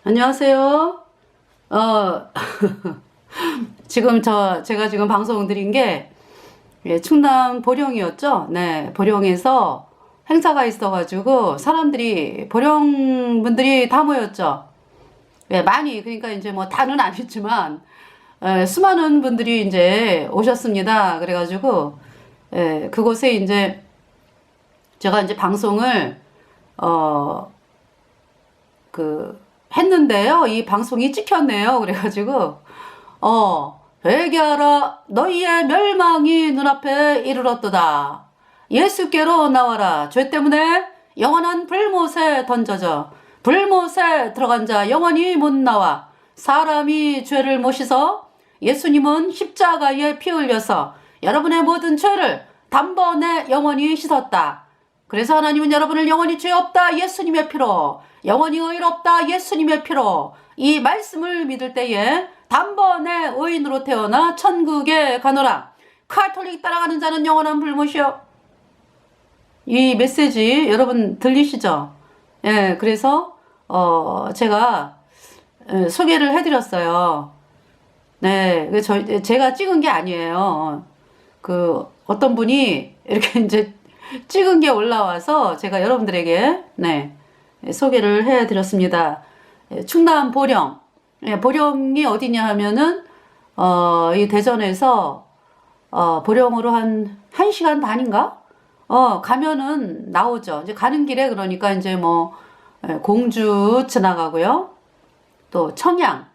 안녕하세요. 지금 제가 지금 방송 드린 게 충남 보령이었죠. 네, 보령에서 행사가 있어가지고 사람들이 보령 분들이 다 모였죠. 네, 많이 그러니까 이제 뭐 다는 아니지만 수많은 분들이 이제 오셨습니다. 그래가지고 그곳에 이제 제가 이제 방송을 했는데요. 이 방송이 찍혔네요. 그래가지고 회개하라 너희의 멸망이 눈앞에 이르렀도다. 예수께로 나와라. 죄 때문에 영원한 불못에 던져져 불못에 들어간 자 영원히 못 나와. 사람이 죄를 못 씻어 예수님은 십자가에 피 흘려서 여러분의 모든 죄를 단번에 영원히 씻었다. 그래서 하나님은 여러분을 영원히 죄 없다 예수님의 피로, 영원히 의롭다 예수님의 피로, 이 말씀을 믿을 때에 단번에 의인으로 태어나 천국에 가노라. 카톨릭 따라가는 자는 영원한 불못이요. 이 메시지 여러분 들리시죠? 예, 그래서 제가 소개를 해드렸어요. 네, 제가 찍은 게 아니에요. 어떤 분이 이렇게 이제 찍은 게 올라와서 제가 여러분들에게 소개를 해드렸습니다. 충남 보령. 보령이 어디냐 하면은 이 대전에서 보령으로 한 1시간 반인가? 가면은 나오죠. 이제 가는 길에 그러니까 이제 뭐 공주 지나가고요. 또 청양.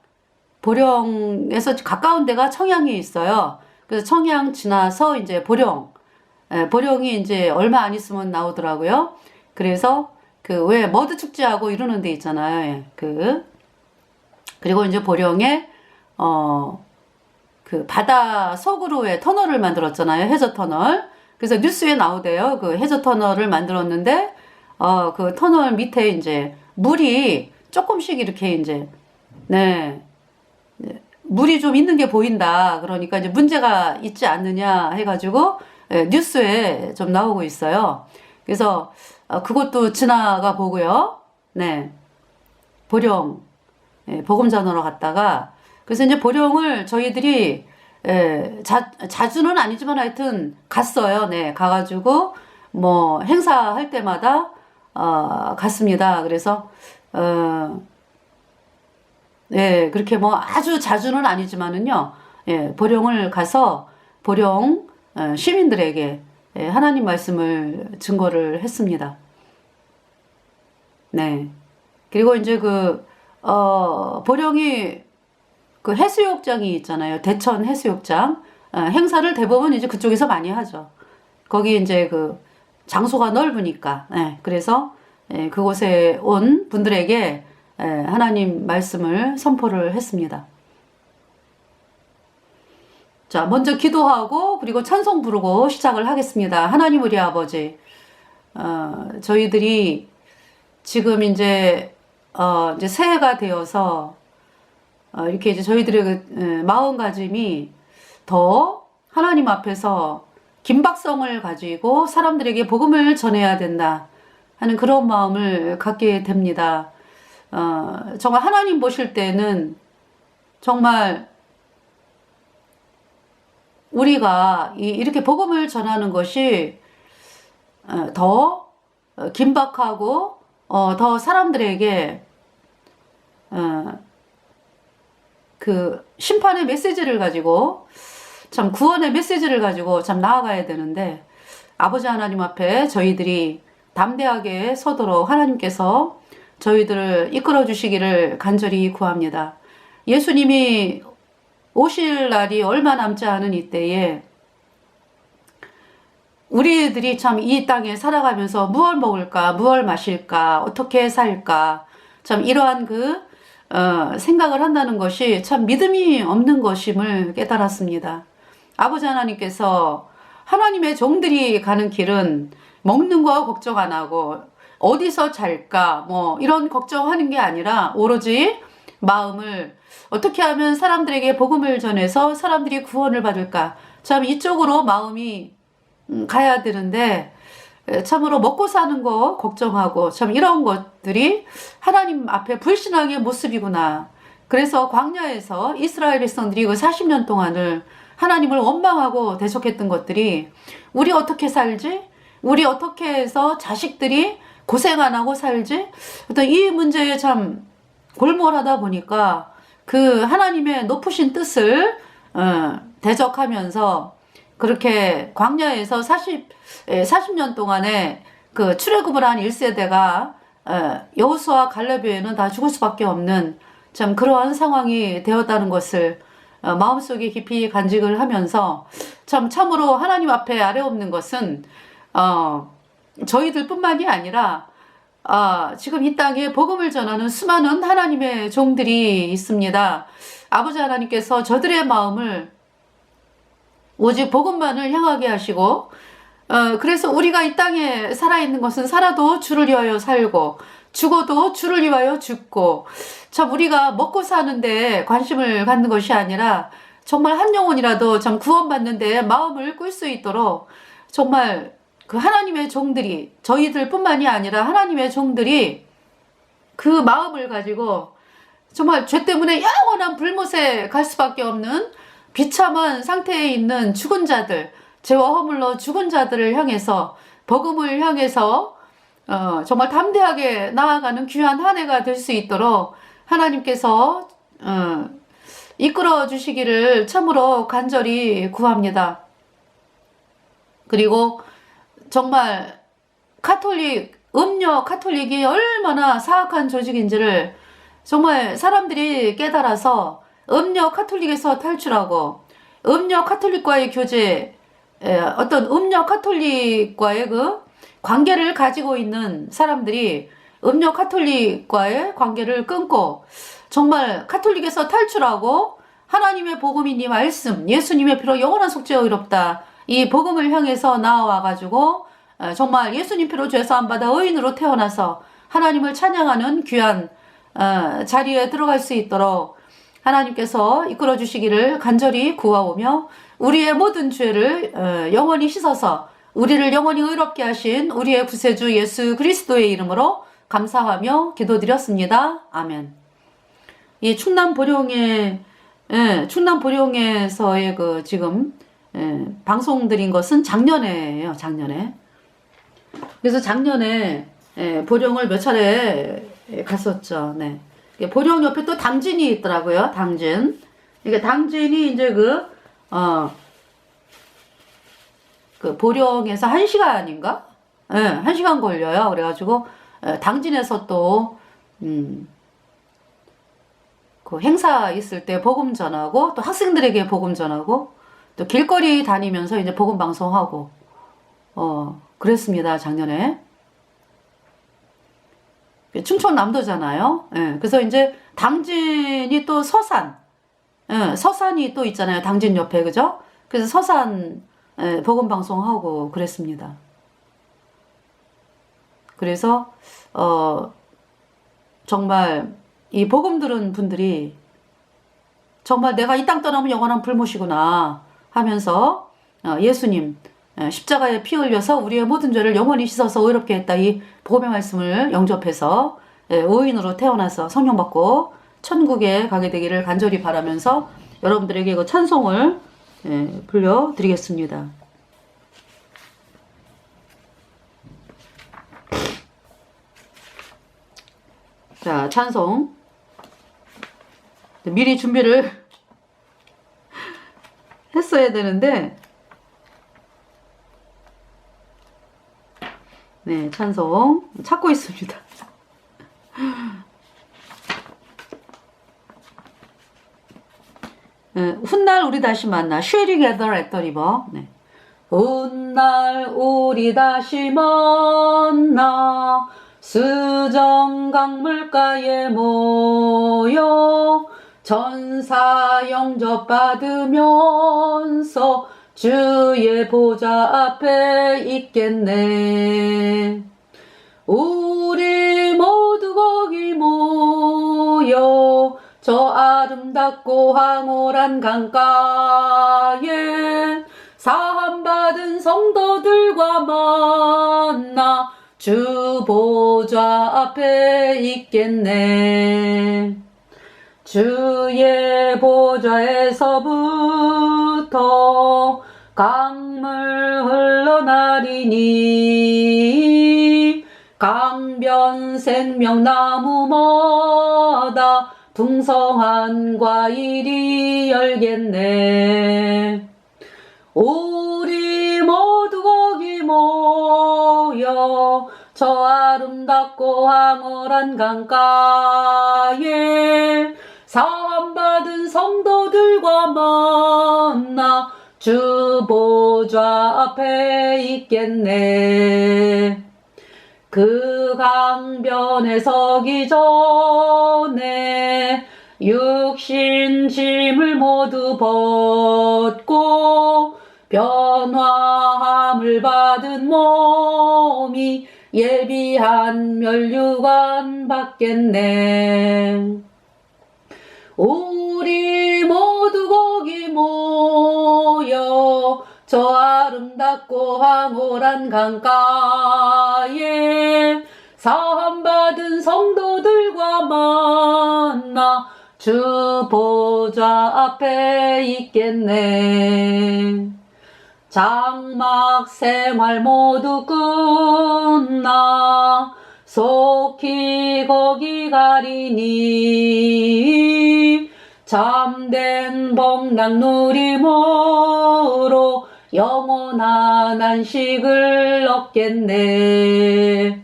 보령에서 가까운 데가 청양이 있어요. 그래서 청양 지나서 이제 보령이 이제 얼마 안 있으면 나오더라고요. 그래서 왜 머드 축제하고 이러는 데 있잖아요. 그리고 이제 보령에 바다 속으로 왜 터널을 만들었잖아요. 해저 터널. 그래서 뉴스에 나오대요. 그 해저 터널을 만들었는데 그 터널 밑에 이제 물이 조금씩 이렇게 이제 물이 좀 있는 게 보인다. 그러니까 이제 문제가 있지 않느냐 해가지고 뉴스에 좀 나오고 있어요. 그래서 그것도 지나가 보고요. 보령 복음 전하러 갔다가 그래서 이제 보령을 저희들이 자주는 아니지만 하여튼 갔어요. 가가지고 뭐 행사할 때마다 갔습니다. 그래서 그렇게 뭐 아주 자주는 아니지만은요. 보령을 가서 보령 시민들에게 하나님 말씀을 증거를 했습니다. 그리고 이제 보령이 해수욕장이 있잖아요. 대천 해수욕장. 행사를 대부분 이제 그쪽에서 많이 하죠. 거기 이제 장소가 넓으니까. 그래서 그곳에 온 분들에게 하나님 말씀을 선포를 했습니다. 자, 먼저 기도하고 그리고 찬송 부르고 시작을 하겠습니다. 하나님 우리 아버지, 저희들이 지금 이제 새해가 되어서 이렇게 이제 저희들의 마음가짐이 더 하나님 앞에서 긴박성을 가지고 사람들에게 복음을 전해야 된다 하는 그런 마음을 갖게 됩니다. 정말 하나님 보실 때는 정말 우리가 이렇게 복음을 전하는 것이 더 긴박하고 더 사람들에게 심판의 메시지를 가지고 참 구원의 메시지를 가지고 참 나아가야 되는데 아버지 하나님 앞에 저희들이 담대하게 서도록 하나님께서 저희들을 이끌어 주시기를 간절히 구합니다. 예수님이 오실 날이 얼마 남지 않은 이때에 우리들이 참 이 땅에 살아가면서 무얼 먹을까, 무얼 마실까, 어떻게 살까, 참 이러한 생각을 한다는 것이 참 믿음이 없는 것임을 깨달았습니다. 아버지 하나님께서 하나님의 종들이 가는 길은 먹는 거 걱정 안 하고 어디서 잘까 뭐 이런 걱정하는 게 아니라 오로지 마음을 어떻게 하면 사람들에게 복음을 전해서 사람들이 구원을 받을까, 참 이쪽으로 마음이 가야 되는데 참으로 먹고 사는 거 걱정하고 참 이런 것들이 하나님 앞에 불신앙의 모습이구나. 그래서 광야에서 이스라엘 백성들이 그 40년 동안을 하나님을 원망하고 대적했던 것들이 우리 어떻게 살지? 우리 어떻게 해서 자식들이 고생 안 하고 살지? 어떤 이 문제에 참 골몰하다 보니까 그 하나님의 높으신 뜻을 대적하면서 그렇게 광야에서 40년 동안에 그 출애굽을 한 1세대가 여호수아 갈렙에는 다 죽을 수밖에 없는 참 그러한 상황이 되었다는 것을 마음속에 깊이 간직을 하면서 참으로 하나님 앞에 아래 없는 것은 저희들뿐만이 아니라 지금 이 땅에 복음을 전하는 수많은 하나님의 종들이 있습니다. 아버지 하나님께서 저들의 마음을 오직 복음만을 향하게 하시고 그래서 우리가 이 땅에 살아있는 것은 살아도 주를 위하여 살고 죽어도 주를 위하여 죽고 참 우리가 먹고 사는데 관심을 갖는 것이 아니라 정말 한 영혼이라도 참 구원받는데 마음을 끌 수 있도록 정말 그 하나님의 종들이 저희들뿐만이 아니라 하나님의 종들이 그 마음을 가지고 정말 죄 때문에 영원한 불못에 갈 수밖에 없는 비참한 상태에 있는 죽은 자들, 죄와 허물로 죽은 자들을 향해서 복음을 향해서 정말 담대하게 나아가는 귀한 한 해가 될 수 있도록 하나님께서 이끌어 주시기를 참으로 간절히 구합니다. 그리고 정말 음료 카톨릭이 얼마나 사악한 조직인지를 정말 사람들이 깨달아서 음료 카톨릭에서 탈출하고 음료 카톨릭과의 교제, 어떤 음료 카톨릭과의 그 관계를 가지고 있는 사람들이 음료 카톨릭과의 관계를 끊고 정말 카톨릭에서 탈출하고 하나님의 복음인 이 말씀, 예수님의 피로 영원한 속죄 의롭다, 이 복음을 향해서 나와가지고 정말 예수님 피로 죄사함 받아 의인으로 태어나서 하나님을 찬양하는 귀한 자리에 들어갈 수 있도록 하나님께서 이끌어 주시기를 간절히 구하오며 우리의 모든 죄를 영원히 씻어서 우리를 영원히 의롭게 하신 우리의 구세주 예수 그리스도의 이름으로 감사하며 기도드렸습니다. 아멘. 이 충남 보령에서의 그 지금 방송 드린 것은 작년에예요. 작년에. 그래서 작년에 보령을 몇 차례 갔었죠. 네. 보령 옆에 또 당진이 있더라고요. 당진. 이게 당진이 이제 그 보령에서 1시간인가? 예, 1시간 걸려요. 그래가지고 당진에서 또 그 행사 있을 때 복음 전하고 또 학생들에게 복음 전하고 또 길거리 다니면서 이제 복음 방송하고 그랬습니다. 작년에. 충청남도잖아요. 예, 그래서 이제 당진이 또 서산이 또 있잖아요. 당진 옆에, 그죠? 그래서 서산 복음 방송하고 그랬습니다. 그래서 정말 이 복음 들은 분들이 정말 내가 이 땅 떠나면 영원한 불못이구나 하면서 예수님 십자가에 피 흘려서 우리의 모든 죄를 영원히 씻어서 의롭게 했다, 이 복음의 말씀을 영접해서 의인으로 태어나서 성령 받고 천국에 가게 되기를 간절히 바라면서 여러분들에게 그 찬송을 불려드리겠습니다. 자, 찬송 미리 준비를 했어야 되는데 네, 찬송 찾고 있습니다. 훗날 우리 다시 만나. Shall we gather at the river? 네. 훗날 우리 다시 만나 수정 강물가에 모여 전사 영접 받으면서 주의 보좌 앞에 있겠네. 우리 모두 거기 모여 저 아름답고 황홀한 강가에 사함받은 성도들과 만나 주 보좌 앞에 있겠네. 주의 보좌에서부터 강물 흘러나리니 강변 생명나무마다 풍성한 과일이 열겠네. 우리 모두 거기 모여 저 아름답고 황홀한 강가에 사함받은 성도들과 만나 주 보좌 앞에 있겠네. 그 강변에 서기 전에 육신 짐을 모두 벗고 변화함을 받은 몸이 예비한 면류관 받겠네. 우리 모두 거기 모여 저 아름답고 황홀한 강가에 사함받은 성도들과 만나 주 보좌 앞에 있겠네. 장막 생활 모두 끝나 속히 거기 가리니 참된 복락 누림으로 영원한 안식을 얻겠네.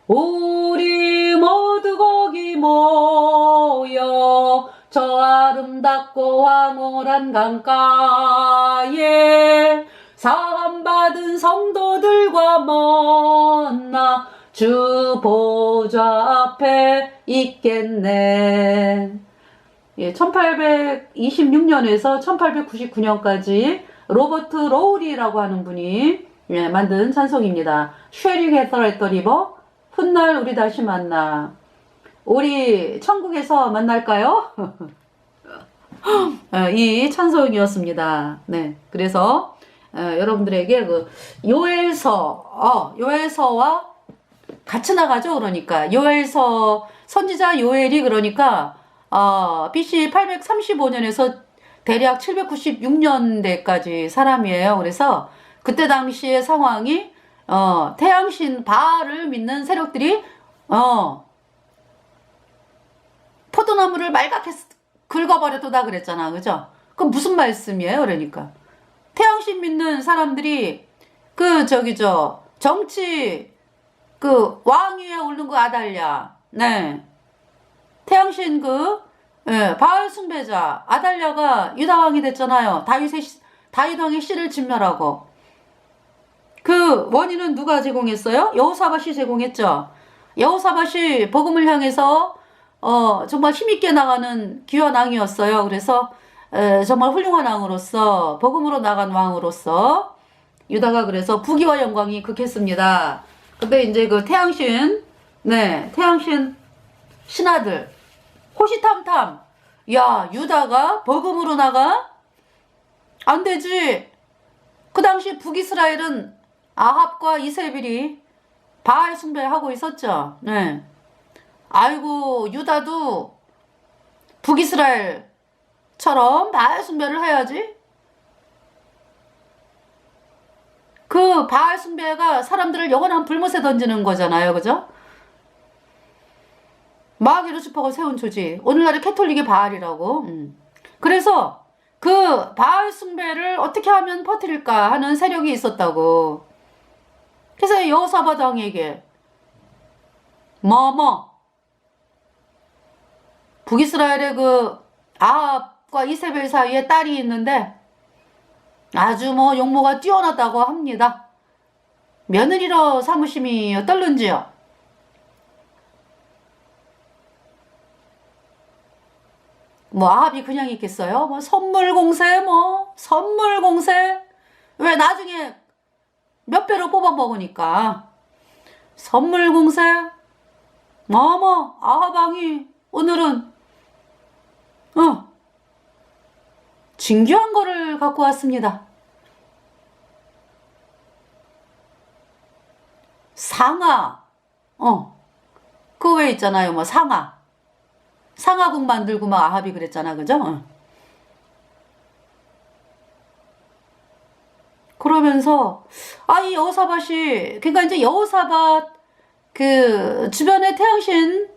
우리 모두 거기 모여 저 아름답고 황홀한 강가에 사함받은 성도들과 만나 주 보좌 앞에 있겠네. 예, 1826년에서 1899년까지 로버트 로우리라고 하는 분이 만든 찬송입니다. Shall we gather at the river? 훗날 우리 다시 만나. 우리 천국에서 만날까요? 이 찬송이었습니다. 네, 그래서 여러분들에게 그 요엘서와 같이 나가죠. 그러니까 요엘서 선지자 요엘이 그러니까 BC 835년에서 대략 796년대까지 사람이에요. 그래서 그때 당시의 상황이 태양신 바알을 믿는 세력들이 포도나무를 말갛게 긁어버렸다 그랬잖아. 그죠? 그럼 무슨 말씀이에요? 그러니까 태양신 믿는 사람들이 정치 왕 위에 오른 그 아달랴, 네, 태양신 바알 숭배자 아달랴가 유다 왕이 됐잖아요. 다윗 왕의 씨를 진멸하고. 그 원인은 누가 제공했어요? 여호사밧이 제공했죠. 여호사밧이 복음을 향해서 정말 힘있게 나가는 귀한 왕이었어요. 그래서 정말 훌륭한 왕으로서 복음으로 나간 왕으로서 유다가 그래서 부귀와 영광이 극했습니다. 근데 이제 그 태양신 신하들 호시탐탐, 야, 유다가 복음으로 나가? 안 되지. 그 당시 북이스라엘은 아합과 이세벨이 바알 숭배하고 있었죠. 네. 아이고, 유다도 북이스라엘처럼 바알 숭배를 해야지. 그 바알 숭배가 사람들을 영원한 불못에 던지는 거잖아요. 그죠? 마귀 루시퍼가 세운 조직. 오늘날의 캐톨릭이 바알이라고. 그래서 그 바알 숭배를 어떻게 하면 퍼뜨릴까 하는 세력이 있었다고. 그래서 여호사밧 왕에게 북이스라엘의 그 아합 아합과 이세벨 사이에 딸이 있는데 아주 뭐 용모가 뛰어나다고 합니다. 며느리로 삼으심이 어떨는지요? 뭐 아합이 그냥 있겠어요? 뭐 선물 공세, 뭐 선물 공세. 왜 나중에 몇 배로 뽑아 먹으니까 선물 공세. 뭐 아합왕이 오늘은 진귀한 거를 갖고 왔습니다. 상아. 그 왜 있잖아요. 뭐 상아국 만들고 막 아합이 그랬잖아. 그죠? 그러면서 이 여호사밧이, 그러니까 이제 여호사밧 그 주변의 태양신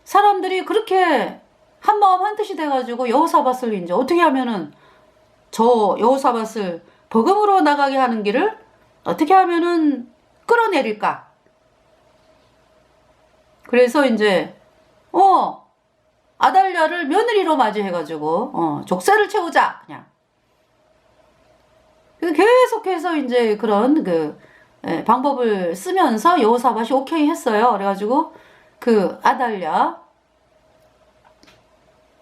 사람들이 그렇게 한마음 한뜻이 돼가지고 여호사밧을 이제 어떻게 하면은 저 여호사밧을 복음으로 나가게 하는 길을 어떻게 하면은 끌어내릴까? 그래서 이제 아달랴를 며느리로 맞이해가지고 족쇄를 채우자 그냥. 계속해서 이제 그런 방법을 쓰면서 여호사밧이 오케이 했어요. 그래가지고 그 아달랴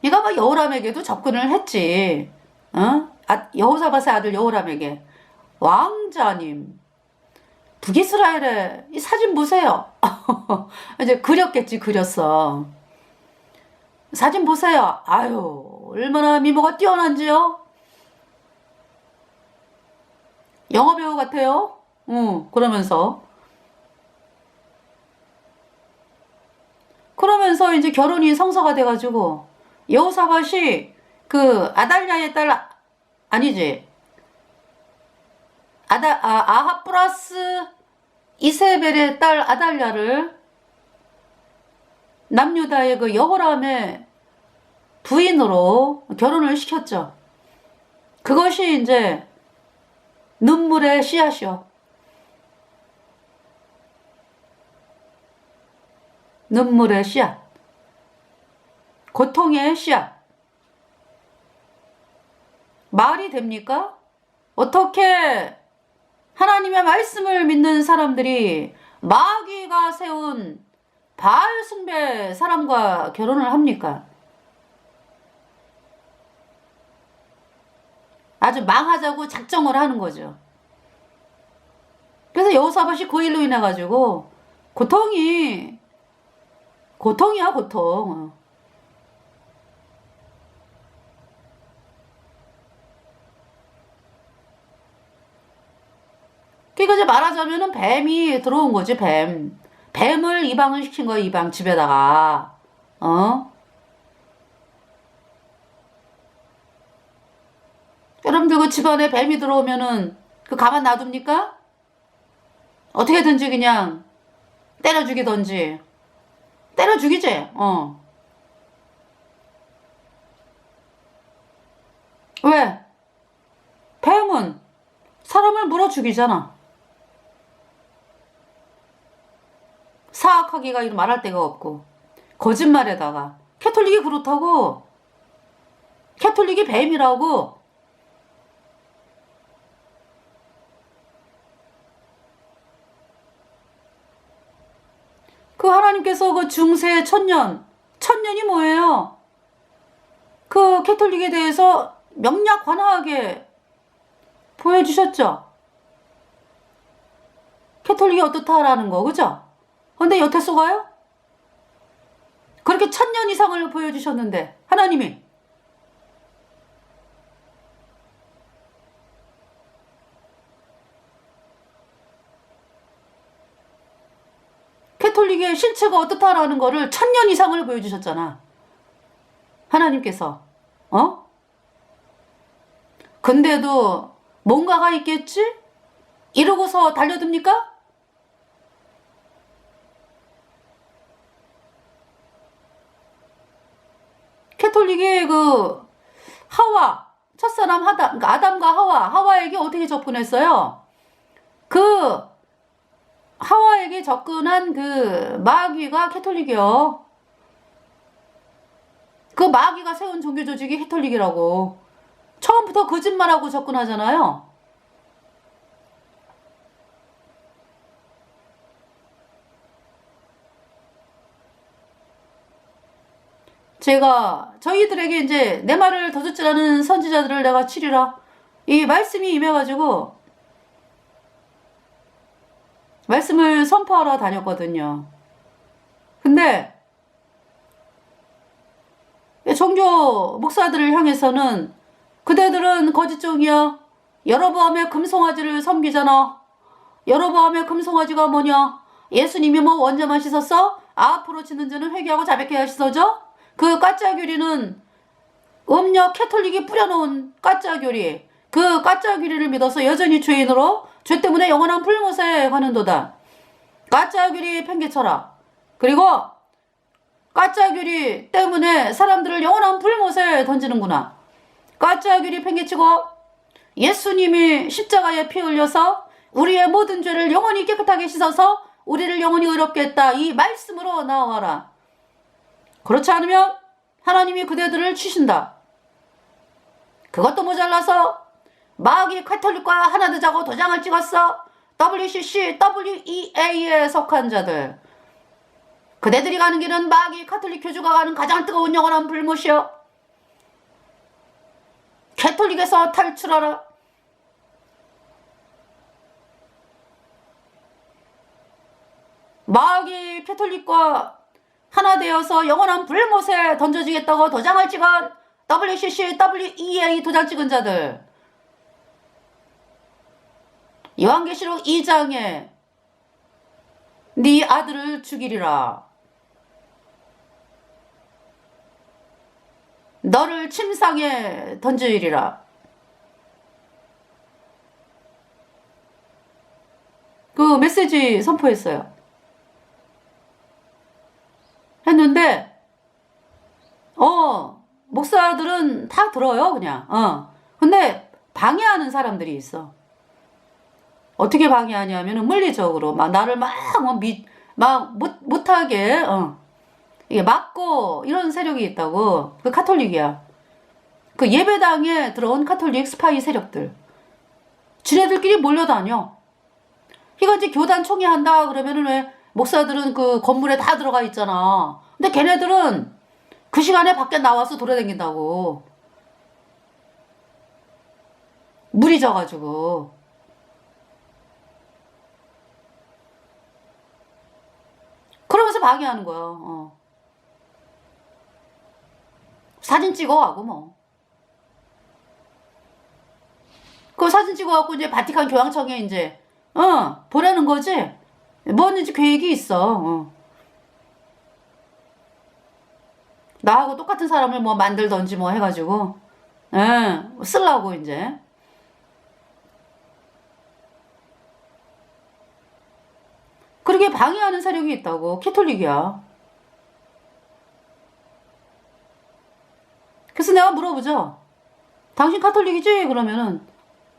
얘가 막 여호람에게도 접근을 했지. 여호사밧의 아들 여호람에게 왕자님 북이스라엘의 이 사진 보세요. 이제 그렸어. 사진 보세요. 아유 얼마나 미모가 뛰어난지요. 영화배우 같아요. 그러면서 이제 결혼이 성사가 돼가지고 여호사밧이 그 아달랴의 딸 아니지 아합 플러스 이세벨의 딸 아달랴를 남유다의 그 여호람의 부인으로 결혼을 시켰죠. 그것이 이제 눈물의 씨앗이요. 눈물의 씨앗. 고통의 씨앗. 말이 됩니까? 어떻게 하나님의 말씀을 믿는 사람들이 마귀가 세운 바알 숭배 사람과 결혼을 합니까? 아주 망하자고 작정을 하는 거죠. 그래서 여호사밧이 그 일로 인해 가지고 고통이야 고통. 그러니까 이제 말하자면은 뱀이 들어온 거지. 뱀을 이방을 시킨 거야. 이방 집에다가 여러분들 그 집안에 뱀이 들어오면은 그 가만 놔둡니까? 어떻게든지 그냥 때려 죽이던지. 때려 죽이지. 왜? 뱀은 사람을 물어 죽이잖아. 사악하기가 이런 말할 데가 없고 거짓말에다가 캐톨릭이 그렇다고. 캐톨릭이 뱀이라고. 그 하나님께서 그 중세 천년이 뭐예요? 그 캐톨릭에 대해서 명략 관하하게 보여주셨죠? 캐톨릭이 어떻다라는 거, 그죠? 근데 여태 속아요? 그렇게 1000년 이상을 보여주셨는데, 하나님이. 캐톨릭의 실체가 어떻다라는 거를 1000년 이상을 보여주셨잖아. 하나님께서. 근데도 뭔가가 있겠지? 이러고서 달려듭니까? 캐톨릭이 첫사람 그러니까 아담과 하와에게 어떻게 접근했어요? 그 하와에게 접근한 그 마귀가 캐톨릭이요. 그 마귀가 세운 종교 조직이 해톨릭이라고. 처음부터 거짓말하고 접근하잖아요. 제가 저희들에게 이제 내 말을 더 듣지 않은 선지자들을 내가 치리라. 이 말씀이 임해가지고 말씀을 선포하러 다녔거든요. 근데 종교 목사들을 향해서는 그대들은 거짓종이야. 여로보암의 금송아지를 섬기잖아. 여로보암의 금송아지가 뭐냐? 예수님이 뭐 원죄만 씻었어? 앞으로 치는 자는 회개하고 자백해야 씻어져? 그 까짜교리는 음력 캐톨릭이 뿌려놓은 까짜교리. 그 까짜교리를 믿어서 여전히 죄인으로 죄 때문에 영원한 불못에 가는도다. 까짜교리 팽개쳐라. 그리고 까짜교리 때문에 사람들을 영원한 불못에 던지는구나. 까짜교리 팽개치고 예수님이 십자가에 피 흘려서 우리의 모든 죄를 영원히 깨끗하게 씻어서 우리를 영원히 의롭게 했다. 이 말씀으로 나와라. 그렇지 않으면 하나님이 그대들을 치신다. 그것도 모자라서 마귀 카톨릭과 하나 되자고 도장을 찍었어. WCC, WEA에 속한 자들. 그대들이 가는 길은 마귀 카톨릭 교주가 가는 가장 뜨거운 영원한 불못이여. 캐톨릭에서 탈출하라. 마귀 캐톨릭과 하나 되어서 영원한 불못에 던져지겠다고 도장을 찍은 WCC, WEA 도장 찍은 자들. 요한계시록 2장에 네 아들을 죽이리라. 너를 침상에 던지리라. 그 메시지 선포했어요. 했는데 목사들은 다 들어요 그냥. 근데 방해하는 사람들이 있어. 어떻게 방해하냐면은 물리적으로 막 나를 못하게 이게 막고 이런 세력이 있다고. 그 카톨릭이야. 그 예배당에 들어온 카톨릭 스파이 세력들. 지네들끼리 몰려다녀. 이거 이제 교단 총회한다 그러면은 왜 목사들은 그 건물에 다 들어가 있잖아. 근데 걔네들은 그 시간에 밖에 나와서 돌아다닌다고. 물이 져가지고. 그러면서 방해하는 거야. 사진 찍어가고 뭐. 그 사진 찍어갖고 이제 바티칸 교황청에 이제 보내는 거지. 뭐든지 계획이 있어. 나하고 똑같은 사람을 뭐 만들던지 뭐 해가지고 쓰려고 이제. 그렇게 방해하는 세력이 있다고. 캐톨릭이야. 그래서 내가 물어보죠. 당신 카톨릭이지? 그러면은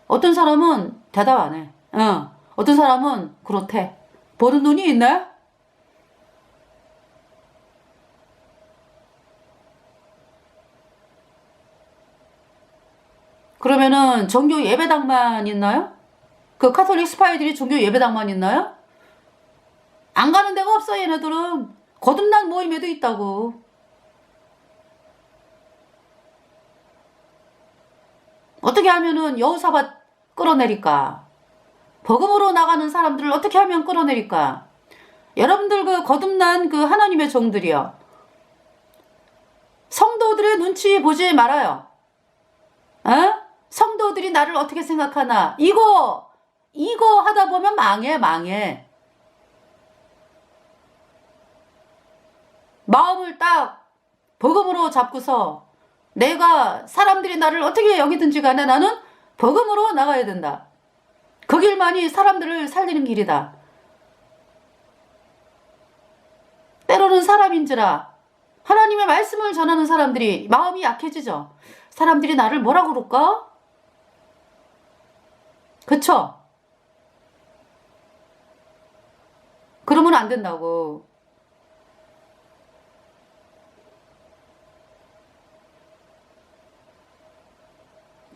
어떤 사람은 대답 안 해. 어떤 사람은 그렇대. 보는 눈이 있네? 그러면은 종교 예배당만 있나요? 그 카톨릭 스파이들이 종교 예배당만 있나요? 안 가는 데가 없어. 얘네들은 거듭난 모임에도 있다고. 어떻게 하면은 여호사밧 끌어내릴까? 복음으로 나가는 사람들을 어떻게 하면 끌어내릴까? 여러분들 그 거듭난 그 하나님의 종들이요. 성도들의 눈치 보지 말아요. 성도들이 나를 어떻게 생각하나? 이거 하다 보면 망해. 마음을 딱 복음으로 잡고서 내가 사람들이 나를 어떻게 여기든지 간에 나는 복음으로 나가야 된다. 그 길만이 사람들을 살리는 길이다. 때로는 사람인지라 하나님의 말씀을 전하는 사람들이 마음이 약해지죠. 사람들이 나를 뭐라 그럴까? 그쵸? 그러면 안 된다고.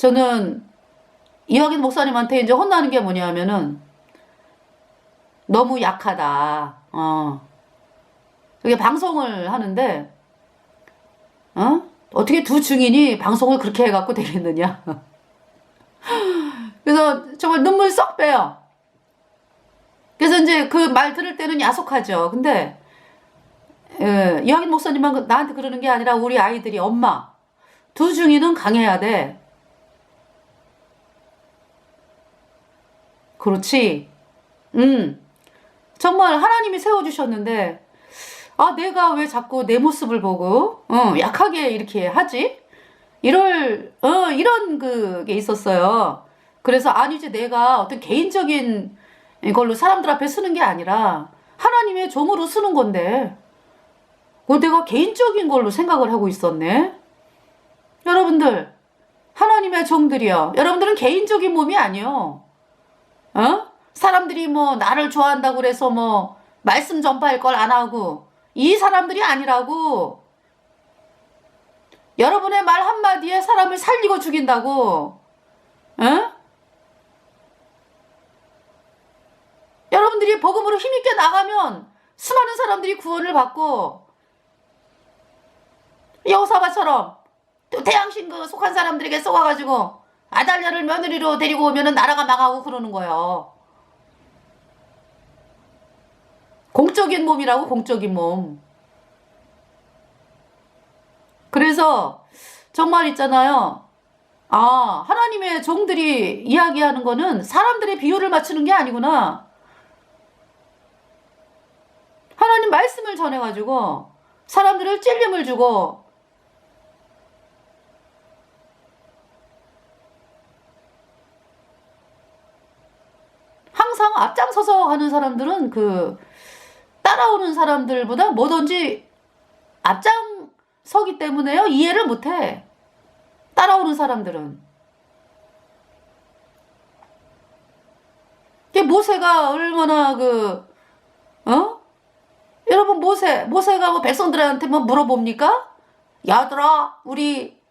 저는 이화긴 목사님한테 이제 혼나는 게 뭐냐면은 너무 약하다. 저게 방송을 하는데 어떻게 두 증인이 방송을 그렇게 해갖고 되겠느냐. 그래서 정말 눈물 쏙 빼요. 그래서 이제 그 말 들을 때는 야속하죠. 근데 이화긴 목사님만 나한테 그러는 게 아니라 우리 아이들이 엄마 두 증인은 강해야 돼. 그렇지. 정말 하나님이 세워주셨는데 내가 왜 자꾸 내 모습을 보고 약하게 이렇게 하지? 이런 그게 있었어요. 그래서 아니지, 내가 어떤 개인적인 걸로 사람들 앞에 쓰는 게 아니라 하나님의 종으로 쓰는 건데 내가 개인적인 걸로 생각을 하고 있었네. 여러분들, 하나님의 종들이요, 여러분들은 개인적인 몸이 아니요. 사람들이 뭐 나를 좋아한다고 그래서 뭐 말씀 전파할 걸 안 하고 이 사람들이 아니라고. 여러분의 말 한마디에 사람을 살리고 죽인다고. 여러분들이 복음으로 힘있게 나가면 수많은 사람들이 구원을 받고 여호사밧처럼 또 태양신그 속한 사람들에게 쏘아가지고 아달랴를 며느리로 데리고 오면은 나라가 망하고 그러는 거예요. 공적인 몸이라고, 공적인 몸. 그래서 정말 있잖아요. 하나님의 종들이 이야기하는 거는 사람들의 비율을 맞추는 게 아니구나. 하나님 말씀을 전해가지고 사람들을 찔림을 주고 항상 앞장서서 가는 사람들은 따라오는 사람들보다 뭐든지 앞장서기 때문에요. 이해를 못해. 따라오는 사람들은. 모세가 얼마나 여러분, 모세가 뭐 백성들한테 뭐 물어봅니까? 야들아, 우리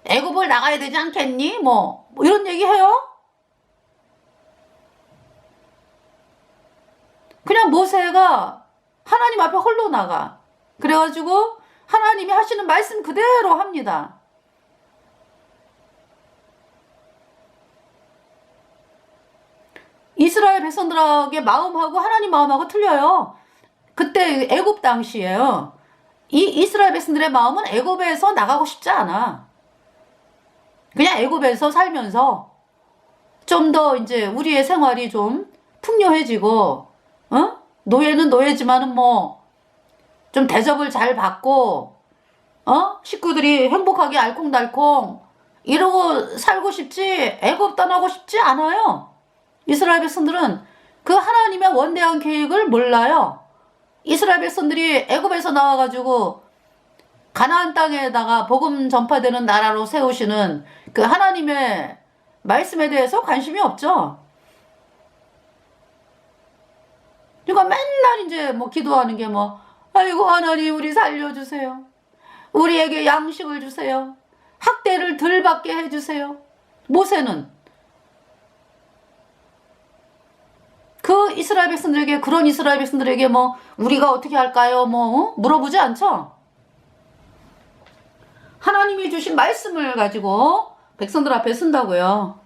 애굽을 나가야 되지 않겠니? 뭐 이런 얘기 해요? 그냥 모세가 하나님 앞에 홀로 나가. 그래가지고 하나님이 하시는 말씀 그대로 합니다. 이스라엘 백성들에게 마음하고 하나님 마음하고 틀려요. 그때 애굽 당시에요. 이 이스라엘 백성들의 마음은 애굽에서 나가고 싶지 않아. 그냥 애굽에서 살면서 좀 더 이제 우리의 생활이 좀 풍요해지고, 노예는 노예지만은 뭐 좀 대접을 잘 받고, 식구들이 행복하게 알콩달콩 이러고 살고 싶지, 애굽 떠나고 싶지 않아요. 이스라엘 백성들은 그 하나님의 원대한 계획을 몰라요. 이스라엘 백성들이 애굽에서 나와가지고 가나안 땅에다가 복음 전파되는 나라로 세우시는 그 하나님의 말씀에 대해서 관심이 없죠. 그러니까 맨날 이제 뭐 기도하는 게 아이고 하나님 우리 살려주세요. 우리에게 양식을 주세요. 학대를 덜 받게 해주세요. 모세는 그 이스라엘 백성들에게, 그런 이스라엘 백성들에게 우리가 어떻게 할까요? 물어보지 않죠. 하나님이 주신 말씀을 가지고 백성들 앞에 쓴다고요.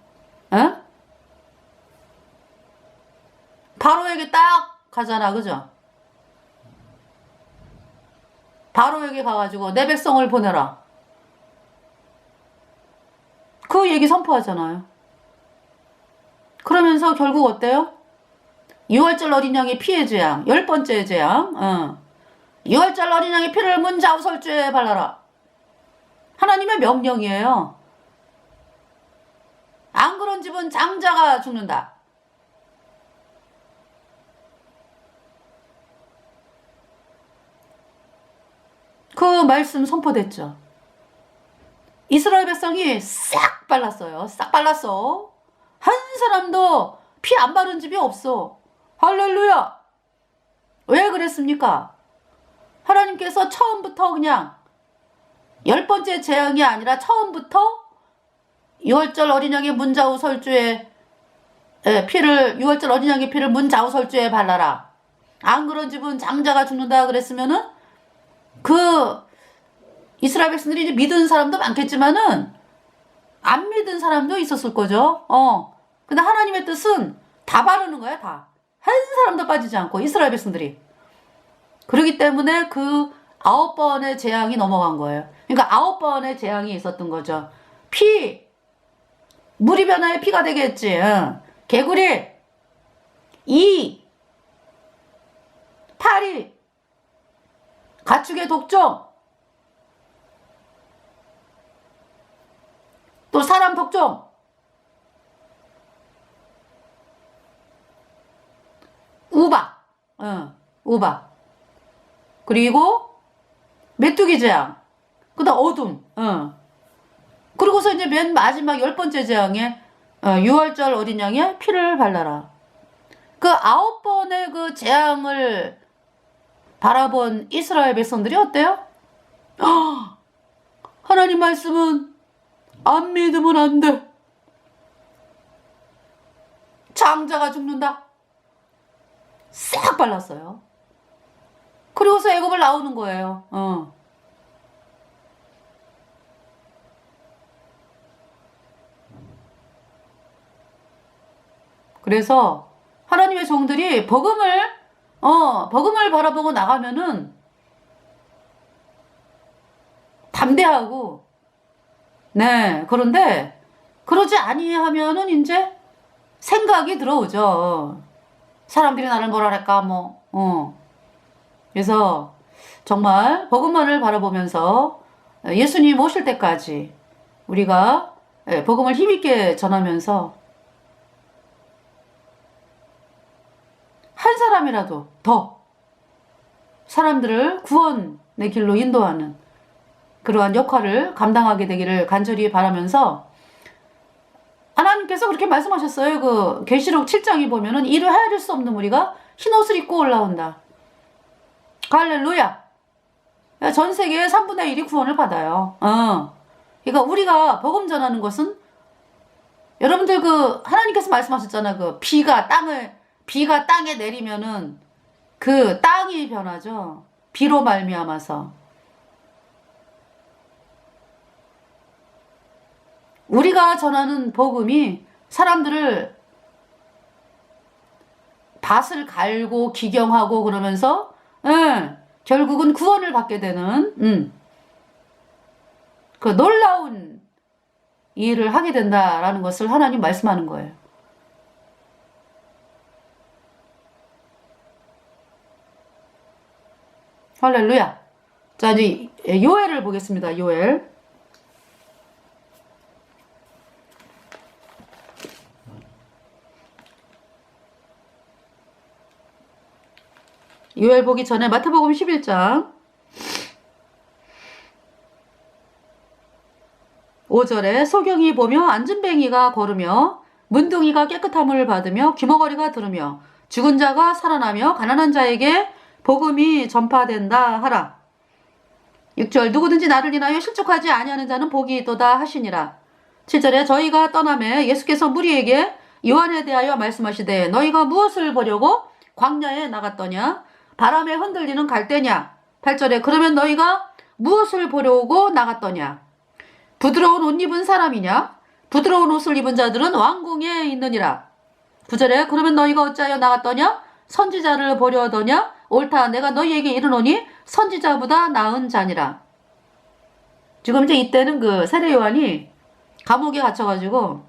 바로에게 딱 가잖아, 그죠? 바로에게 가가지고 내 백성을 보내라. 그 얘기 선포하잖아요. 그러면서 결국 어때요? 6월절 어린 양의 피의 재앙, 10번째 재앙. 6월절 어린 양의 피를 문 좌우설주에 발라라. 하나님의 명령이에요. 안 그런 집은 장자가 죽는다. 그 말씀 선포됐죠. 이스라엘 백성이 싹 발랐어요. 싹 발랐어. 한 사람도 피 안 바른 집이 없어. 할렐루야. 왜 그랬습니까? 하나님께서 처음부터 그냥 열 번째 재앙이 아니라 처음부터 유월절 어린 양의 문좌우 설주에 피를, 유월절 어린 양의 피를 문좌우 설주에 발라라. 안 그런 집은 장자가 죽는다 그랬으면은 그 이스라엘 백성들이 이제 믿은 사람도 많겠지만은 안 믿은 사람도 있었을 거죠. 근데 하나님의 뜻은 다 바르는 거야, 다. 한 사람도 빠지지 않고 이스라엘 백성들이. 그렇기 때문에 그 9번의 재앙이 넘어간 거예요. 그러니까 9번의 재앙이 있었던 거죠. 물이 변화에 피가 되겠지. 개구리, 파리, 가축의 독종, 또 사람 독종, 우박, 그리고 메뚜기 재앙, 그다음 어둠, 그리고서 이제 맨 마지막 10번째 재앙에 유월절 어린 양의 피를 발라라. 그 9번의 그 재앙을 바라본 이스라엘 백성들이 어때요? 하나님 말씀은 안 믿으면 안 돼. 장자가 죽는다. 싹 발랐어요. 그리고서 애굽을 나오는 거예요. 그래서 하나님의 종들이 복음을 바라보고 나가면은 담대하고, 네, 그런데 그러지 아니하면은 이제 생각이 들어오죠. 사람들이 나를 뭐라 할까, 그래서 정말 복음만을 바라보면서 예수님 오실 때까지 우리가 복음을 힘있게 전하면서 한 사람이라도 더 사람들을 구원의 길로 인도하는 그러한 역할을 감당하게 되기를 간절히 바라면서, 하나님께서 그렇게 말씀하셨어요. 그 계시록 7장에 보면은 이를 헤아릴 수 없는 무리가 흰 옷을 입고 올라온다. 할렐루야. 전 세계의 3분의 1이 구원을 받아요. 그러니까 우리가 복음 전하는 것은, 여러분들 그 하나님께서 말씀하셨잖아. 그 비가 땅에 내리면은 그 땅이 변하죠. 비로 말미암아서. 우리가 전하는 복음이 사람들을 밭을 갈고 기경하고 그러면서 결국은 구원을 받게 되는 그 놀라운 일을 하게 된다라는 것을 하나님 말씀하는 거예요. 할렐루야. 자, 이제 요엘을 보겠습니다. 요엘. 요엘 보기 전에 마태복음 11장 5절에 소경이 보며 안진뱅이가 걸으며 문둥이가 깨끗함을 받으며 귀머거리가 들으며 죽은 자가 살아나며 가난한 자에게 복음이 전파된다 하라. 6절 누구든지 나를 인하여 실족하지 아니하는 자는 복이 있도다 하시니라. 7절에 저희가 떠나매 예수께서 무리에게 요한에 대하여 말씀하시되 너희가 무엇을 보려고 광야에 나갔더냐? 바람에 흔들리는 갈대냐? 8절에 그러면 너희가 무엇을 보려고 나갔더냐? 부드러운 옷 입은 사람이냐? 부드러운 옷을 입은 자들은 왕궁에 있느니라. 9절에 그러면 너희가 어찌하여 나갔더냐? 선지자를 보려더냐? 옳다 내가 너희에게 이르노니 선지자보다 나은 자니라. 지금 이제 이때는 그 세례 요한이 감옥에 갇혀가지고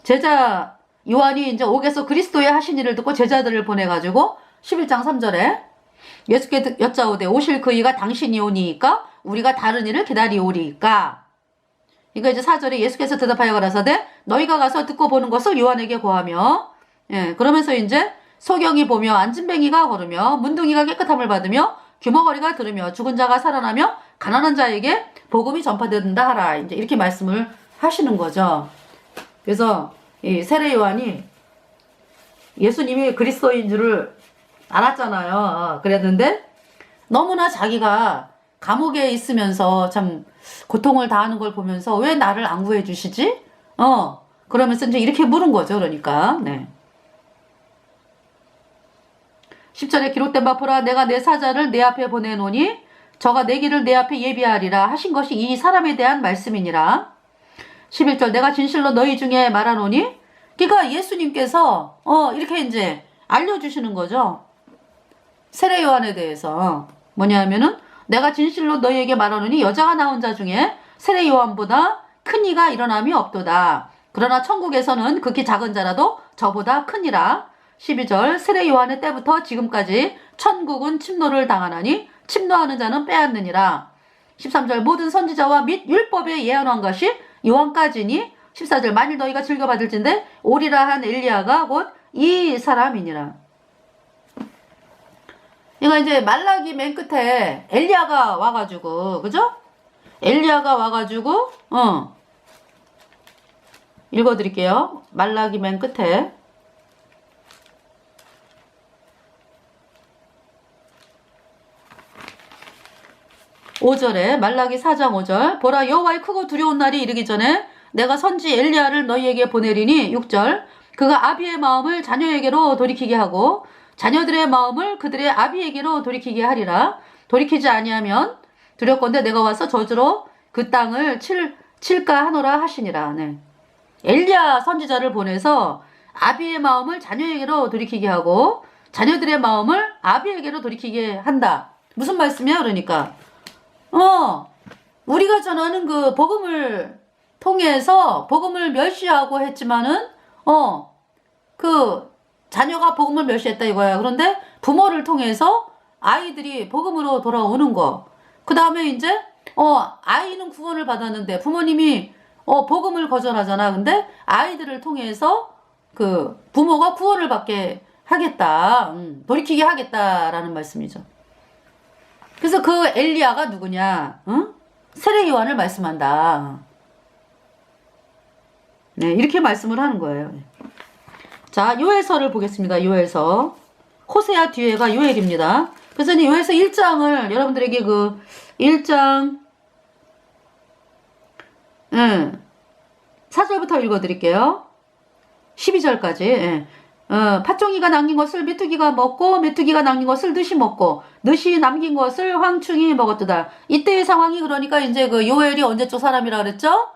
제자 요한이 이제 옥에서 그리스도의 하신 일을 듣고 제자들을 보내가지고 11장 3절에 예수께 여짜오되 오실 그 이가 당신이 오니이까 우리가 다른 일을 기다리오리이까. 이거 이제 4절에 예수께서 대답하여 가라사대 너희가 가서 듣고 보는 것을 요한에게 고하며, 그러면서 이제 소경이 보며 안진뱅이가 걸으며 문둥이가 깨끗함을 받으며 귀머거리가 들으며 죽은 자가 살아나며 가난한 자에게 복음이 전파된다 하라. 이제 이렇게 말씀을 하시는 거죠. 그래서 이 세례 요한이 예수님이 그리스도인 줄을 알았잖아요. 그랬는데 너무나 자기가 감옥에 있으면서 참 고통을 당하는 걸 보면서 왜 나를 안 구해주시지? 그러면서 이제 이렇게 물은 거죠. 그러니까. 네. 10절에 기록된 바 보라 내가 내 사자를 내 앞에 보내노니 저가 내 길을 내 앞에 예비하리라 하신 것이 이 사람에 대한 말씀이니라. 11절 내가 진실로 너희 중에 말하노니 그러니까 예수님께서 이렇게 이제 알려주시는 거죠. 세례 요한에 대해서 뭐냐면은 내가 진실로 너희에게 말하노니 여자가 낳은 자 중에 세례 요한보다 큰 이가 일어남이 없도다. 그러나 천국에서는 극히 작은 자라도 저보다 크니라. 12절 세례 요한의 때부터 지금까지 천국은 침노를 당하나니 침노하는 자는 빼앗느니라. 13절 모든 선지자와 및 율법에 예언한 것이 요한까지니 14절 만일 너희가 즐겨받을진대 오리라 한 엘리야가 곧 이 사람이니라. 이거 이제 말라기 맨 끝에 엘리야가 와가지고 그죠? 엘리야가 와가지고 읽어드릴게요. 말라기 맨 끝에 5절에 말라기 4장 5절 보라 여호와의 크고 두려운 날이 이르기 전에 내가 선지 엘리야를 너희에게 보내리니 6절 그가 아비의 마음을 자녀에게로 돌이키게 하고 자녀들의 마음을 그들의 아비에게로 돌이키게 하리라. 돌이키지 아니하면 두렵건대 내가 와서 저주로 그 땅을 칠까 하노라 하시니라. 네. 엘리야 선지자를 보내서 아비의 마음을 자녀에게로 돌이키게 하고 자녀들의 마음을 아비에게로 돌이키게 한다. 무슨 말씀이야? 그러니까 우리가 전하는 그 복음을 통해서 복음을 멸시하고 했지만은 그 자녀가 복음을 멸시했다 이거야. 그런데 부모를 통해서 아이들이 복음으로 돌아오는 거. 그 다음에 이제 아이는 구원을 받았는데 부모님이 복음을 거절하잖아. 근데 아이들을 통해서 그 부모가 구원을 받게 하겠다. 돌이키게 하겠다라는 말씀이죠. 그래서 그 엘리야가 누구냐? 세례 요한을 말씀한다. 네, 이렇게 말씀을 하는 거예요. 자, 요엘서를 보겠습니다. 요엘서. 호세아 뒤에가 요엘입니다. 그래서 이제 요엘서 1장을 여러분들에게 그 1장 4절부터 읽어드릴게요. 12절까지. 예. 팥종이가 남긴 것을 메뚜기가 먹고 메뚜기가 남긴 것을 늑이 먹고 늑이 남긴 것을 황충이 먹었도다. 이때의 상황이 그러니까 이제 그 요엘이 언제적 사람이라 그랬죠?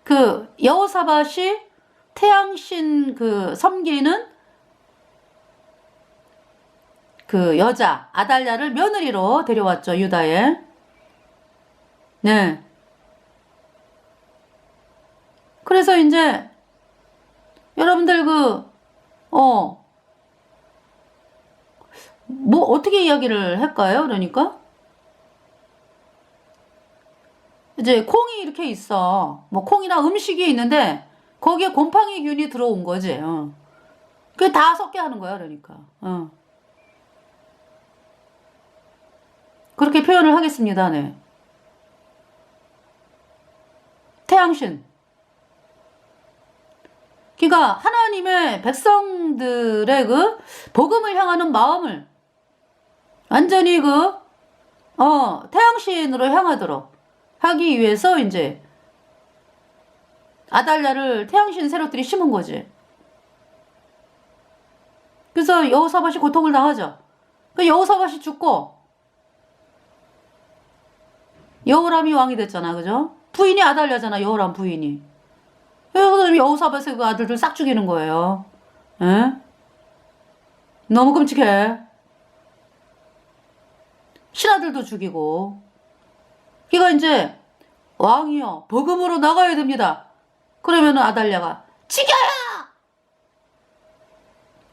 그 여호사밧이 태양신 그 섬기는 그 여자 아달랴를 며느리로 데려왔죠. 유다에. 네. 그래서 이제 여러분들 뭐 어떻게 이야기를 할까요? 그러니까 이제 콩이 이렇게 있어. 뭐 콩이나 음식이 있는데 거기에 곰팡이균이 들어온 거지. 그게 다 섞게 하는 거야. 그러니까. 그렇게 표현을 하겠습니다. 네. 태양신. 그러니까 하나님의 백성들의 그 복음을 향하는 마음을 완전히 태양신으로 향하도록 하기 위해서 이제 아달랴를 태양신 세력들이 심은 거지. 그래서 여호사밧이 고통을 당하죠. 그 여호사밧이 죽고 여호람이 왕이 됐잖아. 그죠? 부인이 아달랴잖아. 여호람 부인이. 그래서 여호사밧의 그 아들들 싹 죽이는 거예요. 에? 너무 끔찍해. 신하들도 죽이고. 그러니까 이제 왕이요 복음으로 나가야 됩니다. 그러면은 아달랴가 죽여요.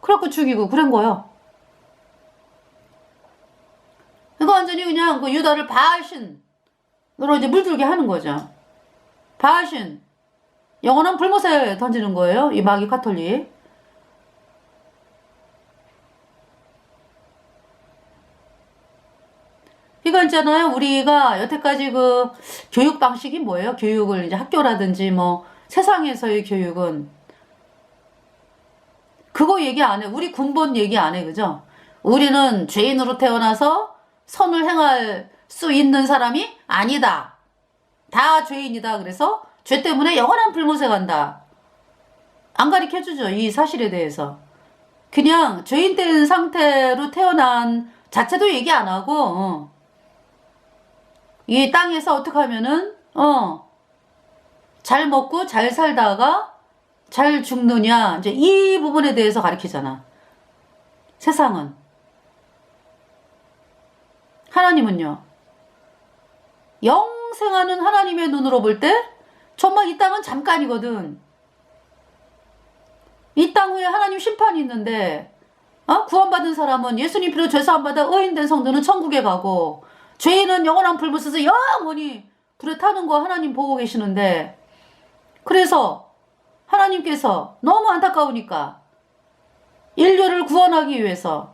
그래갖고 죽이고 그런 거예요. 그러니까 완전히 그냥 그 유다를 바알신으로 이제 물들게 하는 거죠. 바알신 영원한 불못에 던지는 거예요. 이 마귀 카톨릭. 이거 있잖아요. 우리가 여태까지 그 교육 방식이 뭐예요? 교육을 이제 학교라든지 뭐 세상에서의 교육은 그거 얘기 안 해. 우리 군본 얘기 안 해. 그죠? 우리는 죄인으로 태어나서 선을 행할 수 있는 사람이 아니다. 다 죄인이다. 그래서 죄 때문에 영원한 불못에 간다. 안 가르쳐주죠. 이 사실에 대해서. 그냥 죄인 된 상태로 태어난 자체도 얘기 안 하고 이 땅에서 어떻게 하면은 잘 먹고 잘 살다가 잘 죽느냐 이제 이 부분에 대해서 가르치잖아. 세상은. 하나님은요. 영생하는 하나님의 눈으로 볼 때 정말 이 땅은 잠깐이거든. 이 땅 후에 하나님 심판이 있는데 구원받은 사람은 예수님 피로 죄사함받아 의인된 성도는 천국에 가고 죄인은 영원한 불못에서 영원히 불에 타는 거 하나님 보고 계시는데 그래서 하나님께서 너무 안타까우니까 인류를 구원하기 위해서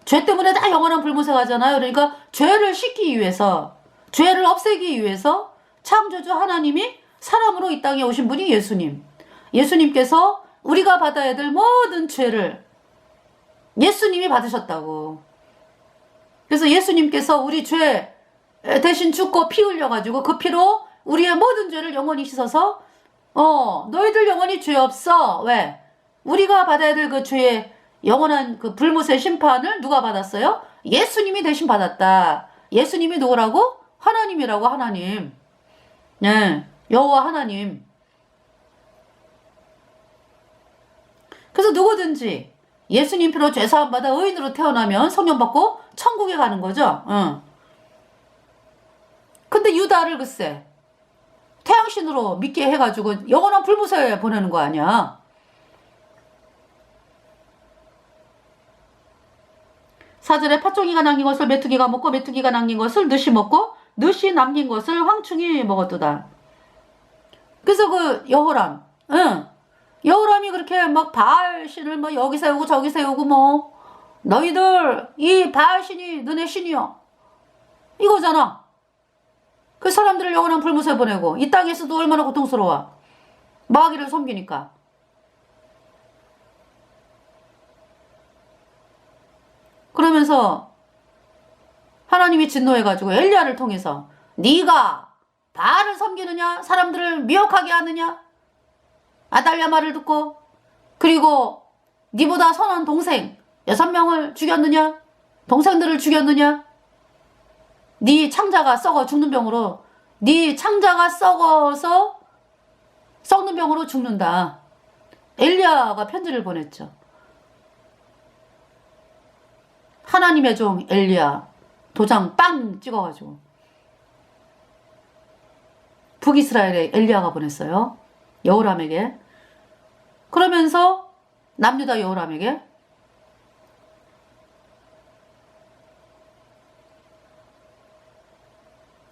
죄 때문에 다 영원한 불못에 가잖아요. 그러니까 죄를 씻기 위해서 죄를 없애기 위해서 창조주 하나님이 사람으로 이 땅에 오신 분이 예수님. 예수님께서 우리가 받아야 될 모든 죄를 예수님이 받으셨다고. 그래서 예수님께서 우리 죄 대신 죽고 피 흘려가지고 그 피로 우리의 모든 죄를 영원히 씻어서 너희들 영원히 죄 없어. 왜? 우리가 받아야 될 그 죄의 영원한 그 불못의 심판을 누가 받았어요? 예수님이 대신 받았다. 예수님이 누구라고? 하나님이라고. 하나님. 네, 여호와 하나님. 그래서 누구든지 예수님 피로 죄사함 받아 의인으로 태어나면 성령 받고 천국에 가는 거죠. 근데 유다를 글쎄 태양신으로 믿게 해가지고 영원한 불못에 보내는 거 아니야. 사절에 팥종이가 남긴 것을 메뚜기가 먹고 메뚜기가 남긴 것을 늑이 먹고 늑이 남긴 것을 황충이 먹었도다. 그래서 그 여호람, 여호람이 그렇게 막 바알신을 뭐 여기 세우고 저기 세우고 뭐 너희들 이 바알신이 너네 신이여 이거잖아. 그 사람들을 영원한 불못에 보내고 이 땅에서도 얼마나 고통스러워. 마귀를 섬기니까. 그러면서 하나님이 진노해가지고 엘리야를 통해서 네가 바알을 섬기느냐 사람들을 미혹하게 하느냐 아달랴 말을 듣고 그리고 네보다 선한 동생 6명을 죽였느냐 동생들을 죽였느냐 네 창자가 썩어 죽는 병으로 네 창자가 썩어서 썩는 병으로 죽는다. 엘리야가 편지를 보냈죠. 하나님의 종 엘리야 도장 빵 찍어가지고 북이스라엘에 엘리야가 보냈어요. 여호람에게. 그러면서 남유다 여호람에게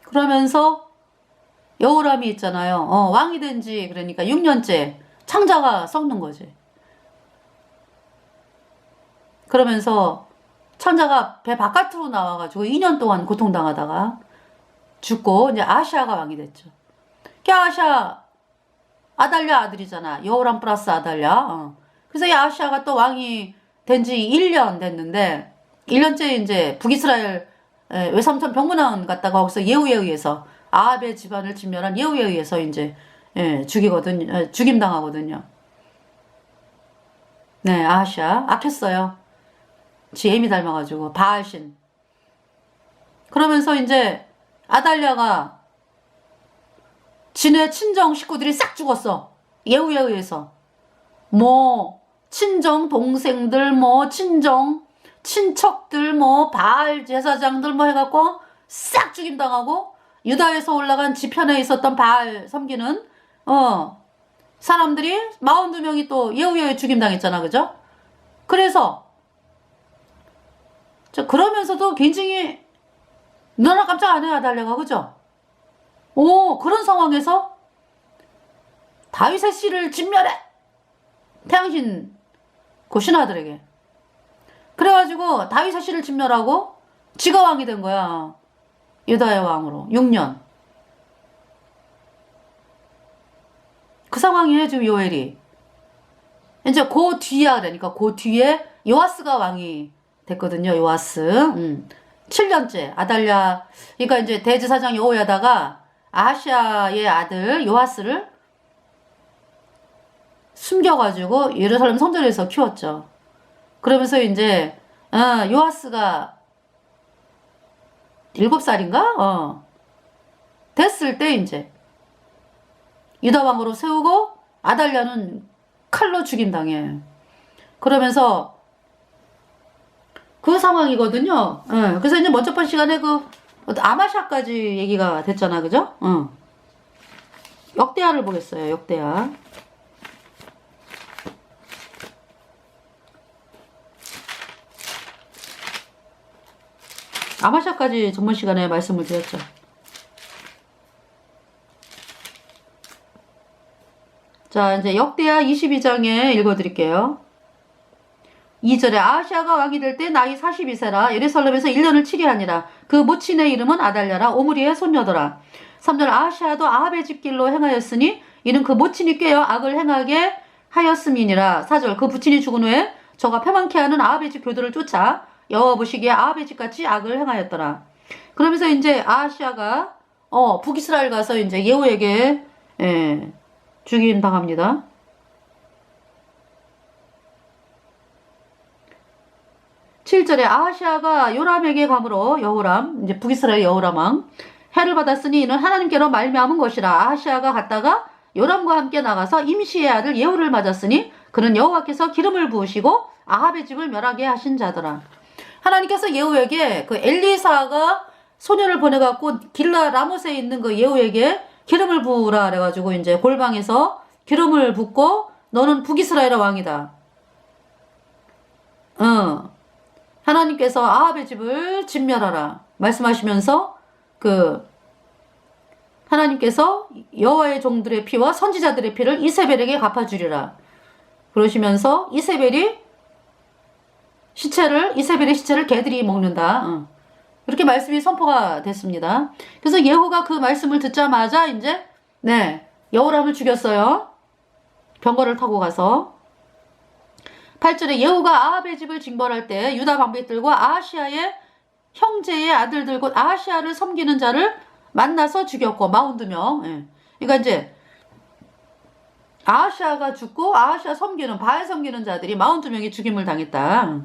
그러면서 여호람이 있잖아요. 왕이 된 지 그러니까 6년째 창자가 썩는 거지. 그러면서 창자가 배 바깥으로 나와가지고 2년 동안 고통당하다가 죽고 이제 아시아가 왕이 됐죠. 그 아시아 아달랴 아들이잖아. 여호람 플러스 아달랴. 그래서 이 아시아가 또 왕이 된 지 1년 됐는데 1년째 이제 북이스라엘 외삼촌 병문안 갔다가 거기서 예후에 의해서 아합의 집안을 진멸한 예후에 의해서 이제 죽임당하거든요. 네, 아시아 악했어요. 지 애미 닮아가지고 바알신. 그러면서 이제 아달랴가 진의 친정 식구들이 싹 죽었어. 예후에 의해서. 뭐 친정 동생들 뭐 친정 친척들 뭐 바알 제사장들 뭐 해갖고 싹 죽임당하고 유다에서 올라간 지편에 있었던 바알 섬기는 사람들이 42명이 또 예후에 죽임당했잖아. 그죠? 그래서 그러면서도 굉장히 너나 깜짝 안 해야 달려가. 그죠? 그런 상황에서 다윗의 씨를 진멸해. 태양신 그 신하들에게. 그래가지고 다윗의 씨를 진멸하고 지가 왕이 된 거야. 유다의 왕으로 6년. 그 상황이에요 지금 요엘이. 이제 그 뒤야. 그러니까 그 뒤에 요아스가 왕이 됐거든요. 요아스. 7년째 아달랴, 그러니까 이제 대제사장 여호야다가 아하시아의 아들 요아스를 숨겨가지고 예루살렘 성전에서 키웠죠. 그러면서 이제 요아스가 7살인가? 됐을 때 이제 유다 왕으로 세우고 아달랴는 칼로 죽임당해. 그러면서 그 상황이거든요. 그래서 이제 먼저 번 시간에 그 아마샤까지 얘기가 됐잖아, 그죠? 역대하를 보겠어요. 역대하. 아마샤까지 전번 시간에 말씀을 드렸죠. 자, 이제 역대하 22장에 읽어드릴게요. 2절에 아하시아가 왕이 될 때 나이 42세라 예루살렘에서 1년을 치리하니라. 그 모친의 이름은 아달랴라 오므리의 손녀더라. 3절 아하시아도 아합의 집길로 행하였으니 이는 그 모친이 꾀어 악을 행하게 하였음이니라. 4절 그 부친이 죽은 후에 저가 패망케 하는 아합의 집 교도를 쫓아 여호와 보시기에 아합의 집같이 악을 행하였더라. 그러면서 이제 아하시아가 북이스라엘 가서 이제 예후에게 죽임 당합니다. 7절에 아하시아가 요람에게 감으로 여호람, 이제 북이스라엘 여호람 왕 해를 받았으니 이는 하나님께로 말미암은 것이라. 아하시아가 갔다가 요람과 함께 나가서 임시의 아들 예후를 맞았으니 그는 여호와께서 기름을 부으시고 아합의 집을 멸하게 하신 자더라. 하나님께서 예후에게 그 엘리사가 소년을 보내갖고 길라 라못에 있는 그 예후에게 기름을 부으라 그래가지고 이제 골방에서 기름을 붓고 너는 북이스라엘 왕이다. 하나님께서 아합의 집을 진멸하라 말씀하시면서 그 하나님께서 여호와의 종들의 피와 선지자들의 피를 이세벨에게 갚아주리라 그러시면서 이세벨의 시체를 개들이 먹는다. 이렇게 말씀이 선포가 됐습니다. 그래서 예후가 그 말씀을 듣자마자 이제 여호람을 죽였어요. 병거를 타고 가서. 8절에 예후가 아합의 집을 징벌할 때 유다 방백들과 아하시아의 형제의 아들들 곧 아하시아를 섬기는 자를 만나서 죽였고 42명. 그러니까 이제 아하시아가 죽고 아하시아 섬기는 바알 섬기는 자들이 42명이 죽임을 당했다.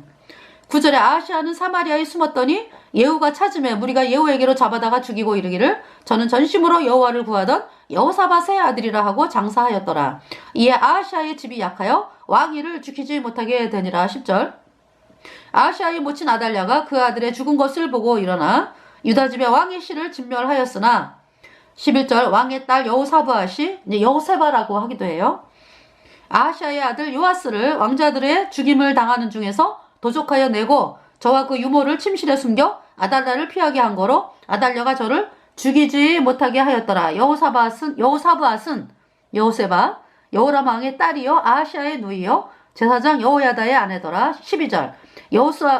9절에 아하시아는 사마리아에 숨었더니 예후가 찾음에 무리가 예후에게로 잡아다가 죽이고 이르기를 저는 전심으로 여호와를 구하던 여호사밧의 아들이라 하고 장사하였더라. 이에 아하시아의 집이 약하여 왕위를 지키지 못하게 되니라. 10절 아하시아의 모친 아달랴가 그 아들의 죽은 것을 보고 일어나 유다 집의 왕의 씨를 진멸하였으나 11절 왕의 딸 여호사밧이 이제 여호세바라고 하기도 해요. 아하시아의 아들 요아스를 왕자들의 죽임을 당하는 중에서 도적하여 내고 저와 그 유모를 침실에 숨겨 아달랴를 피하게 한 거로 아달랴가 저를 죽이지 못하게 하였더라. 여호사밧은 여호세바 여호람 왕의 딸이요 아하시아의 누이요 제사장 여호야다의 아내더라. 12절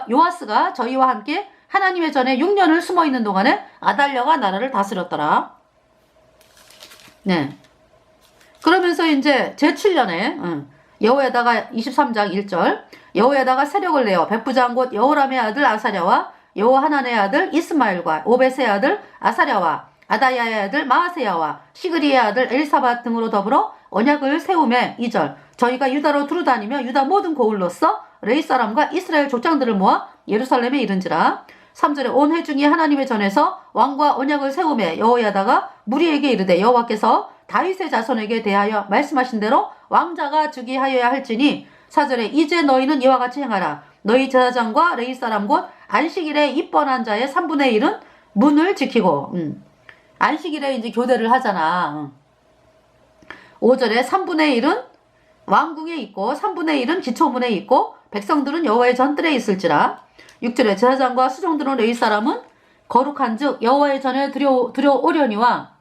요아스가 저희와 함께 하나님의 전에 6년을 숨어있는 동안에 아달랴가 나라를 다스렸더라. 그러면서 이제 제7년에 여호야다가 23장 1절 여호야다가 세력을 내어 백부장 곧 여호람의 아들 아사랴와 여호하난의 아들 이스마엘과 오벳의 아들 아사랴와 아다야의 아들 마아세야와 시그리의 아들 엘사밧 등으로 더불어 언약을 세우매 2절 저희가 유다로 두루다니며 유다 모든 고을로서 레이 사람과 이스라엘 족장들을 모아 예루살렘에 이른지라. 3절에 온 회중이 하나님의 전에서 왕과 언약을 세우매 여호야다가 무리에게 이르되 여호와께서 다윗의 자손에게 대하여 말씀하신 대로 왕자가 즉위하여야 할지니 4절에 이제 너희는 이와 같이 행하라. 너희 제사장과 레위 사람 곧 안식일에 입번한 자의 3분의 1은 문을 지키고 안식일에 이제 교대를 하잖아. 5절에 3분의 1은 왕궁에 있고 3분의 1은 기초문에 있고 백성들은 여호와의 전뜰에 있을지라. 6절에 제사장과 수종들은 레위 사람은 거룩한 즉 여호와의 전에 들여오려니와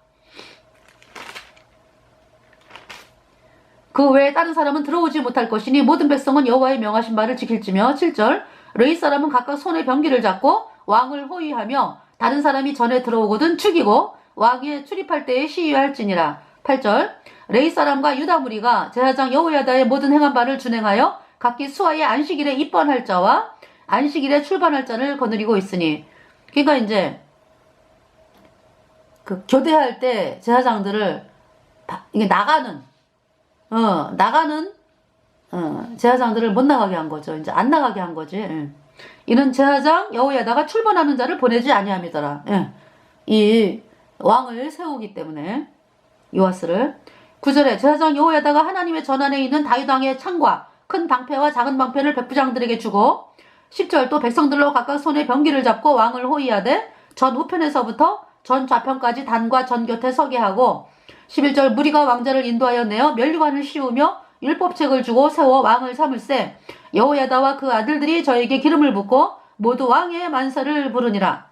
그 외에 다른 사람은 들어오지 못할 것이니 모든 백성은 여호와의 명하신 바를 지킬지며. 7절 레위 사람은 각각 손에 병기를 잡고 왕을 호위하며 다른 사람이 전에 들어오거든 죽이고 왕에 출입할 때에 시위할지니라. 8절 레위 사람과 유다 무리가 제사장 여호야다의 모든 행한 바를 준행하여 각기 수하의 안식일에 입번할 자와 안식일에 출반할 자를 거느리고 있으니. 그러니까 이제 그 교대할 때 제사장들을 이게 나가는 제사장들을 못 나가게 한 거죠. 이제 안 나가게 한 거지. 예. 이는 제사장 여호야다가 출번하는 자를 보내지 아니함이더라. 예. 이 왕을 세우기 때문에 요아스를. 9절에 제사장 여호야다가 하나님의 전안에 있는 다윗 왕의 창과 큰 방패와 작은 방패를 백부장들에게 주고 10절 또 백성들로 각각 손에 병기를 잡고 왕을 호위하되 전 우편에서부터 전 좌편까지 단과 전 곁에 서게 하고 11절 무리가 왕자를 인도하여 내어 면류관을 씌우며 율법책을 주고 세워 왕을 삼을세 여호야다와 그 아들들이 저에게 기름을 붓고 모두 왕의 만사를 부르니라.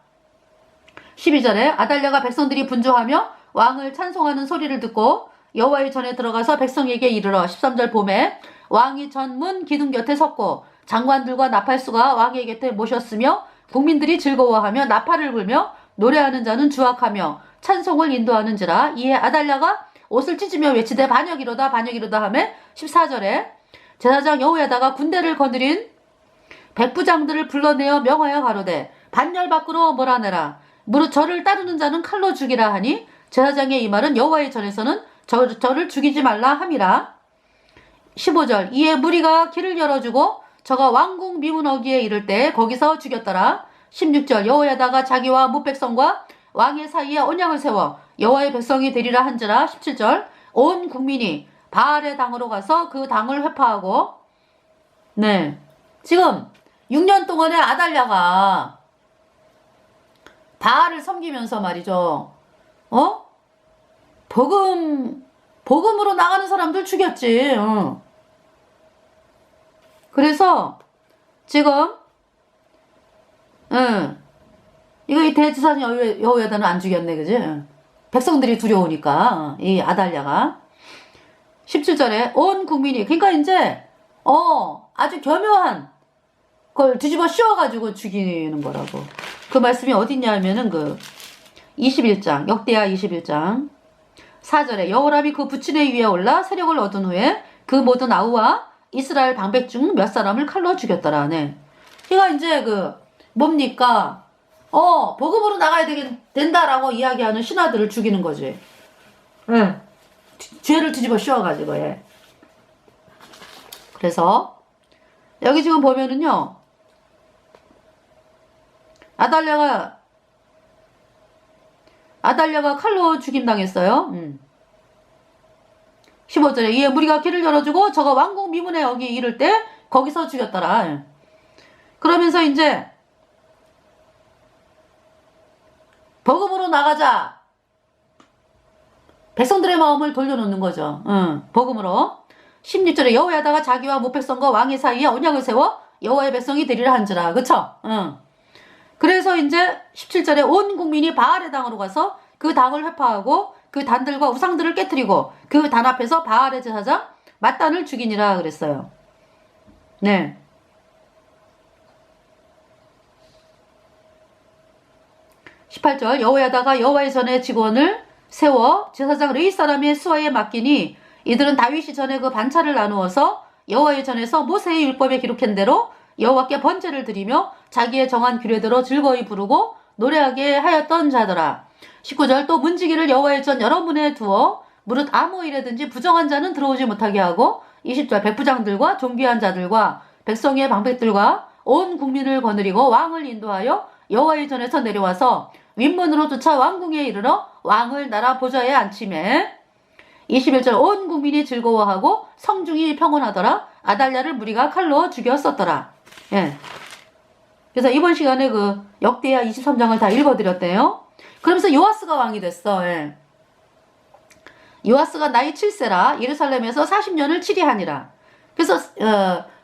12절에 아달랴가 백성들이 분주하며 왕을 찬송하는 소리를 듣고 여호와의 전에 들어가서 백성에게 이르러 13절 봄에 왕이 전문 기둥 곁에 섰고 장관들과 나팔수가 왕의 곁에 모셨으며 국민들이 즐거워하며 나팔을 불며 노래하는 자는 주악하며 찬송을 인도하는지라. 이에 아달랴가 옷을 찢으며 외치되 반역이로다 반역이로다 하매 14절에 제사장 여호야다가 군대를 거느린 백부장들을 불러내어 명하여 가로되 반열 밖으로 몰아내라. 무릇 저를 따르는 자는 칼로 죽이라 하니 제사장의 이 말은 여호와의 전에서는 저를 죽이지 말라 함이라. 15절 이에 무리가 길을 열어주고 저가 왕궁 미문어기에 이를 때 거기서 죽였더라. 16절 여호야다가 자기와 뭇백성과 왕의 사이에 언약을 세워 여호와의 백성이 되리라 한지라. 17절 온 국민이 바알의 당으로 가서 그 당을 회파하고. 네, 지금 6년 동안에 아달랴가 바알을 섬기면서 말이죠. 복음으로 나가는 사람들 죽였지. 그래서 지금 이거 이 대지사장 여호야다는 안 죽였네, 그지? 백성들이 두려우니까 이 아달랴가. 17절에 온 국민이, 그러니까 이제 아주 교묘한 걸 뒤집어 씌워가지고 죽이는 거라고. 그 말씀이 어딨냐 하면은 그 21장 역대하 21장 4절에 여호람이 그 부친의 위에 올라 세력을 얻은 후에 그 모든 아우와 이스라엘 방백 중 몇 사람을 칼로 죽였더라. 네. 그러니까 이제 그 뭡니까? 복음으로 나가야 된다라고 이야기하는 신하들을 죽이는 거지. 응. 죄를 뒤집어 씌워가지고, 예. 그래서, 여기 지금 보면은요, 아달랴가 칼로 죽임당했어요. 15절에 이에 무리가 길을 열어주고 저가 왕궁 미문에 여기 이를 때 거기서 죽였더라. 예. 그러면서 이제 복음으로 나가자. 백성들의 마음을 돌려놓는 거죠. 복음으로. 16절에 여호야다가 자기와 뭇백성과 왕의 사이에 언약을 세워 여호와의 백성이 되리라 한지라. 그쵸? 그래서 이제 17절에 온 국민이 바알의 당으로 가서 그 당을 회파하고 그 단들과 우상들을 깨뜨리고 그 단 앞에서 바알의 제사장 맏단을 죽이니라 그랬어요. 네. (18절) 여호야다가 여호와의 전에 직원을 세워 제사장 르이 사람의 수하에 맡기니 이들은 다윗이 전에 그 반차를 나누어서 여호와의 전에서 모세의 율법에 기록한 대로 여호와께 번제를 드리며 자기의 정한 규례대로 즐거이 부르고 노래하게 하였던 자더라. 19절 또 문지기를 여호와의 전 여러 문에 두어 무릇 아무 일에든지 부정한 자는 들어오지 못하게 하고 20절 백부장들과 존귀한 자들과 백성의 방백들과 온 국민을 거느리고 왕을 인도하여 여호와의 전에서 내려와서 윗문으로 쫓아 왕궁에 이르러 왕을 나라 보좌에 앉히매 21절 온 국민이 즐거워하고 성중이 평온하더라. 아달랴를 무리가 칼로 죽였었더라. 예. 그래서 이번 시간에 그 역대하 23장을 다 읽어드렸대요. 그러면서 요아스가 왕이 됐어. 예. 요아스가 나이 7세라 예루살렘에서 40년을 치리하니라. 그래서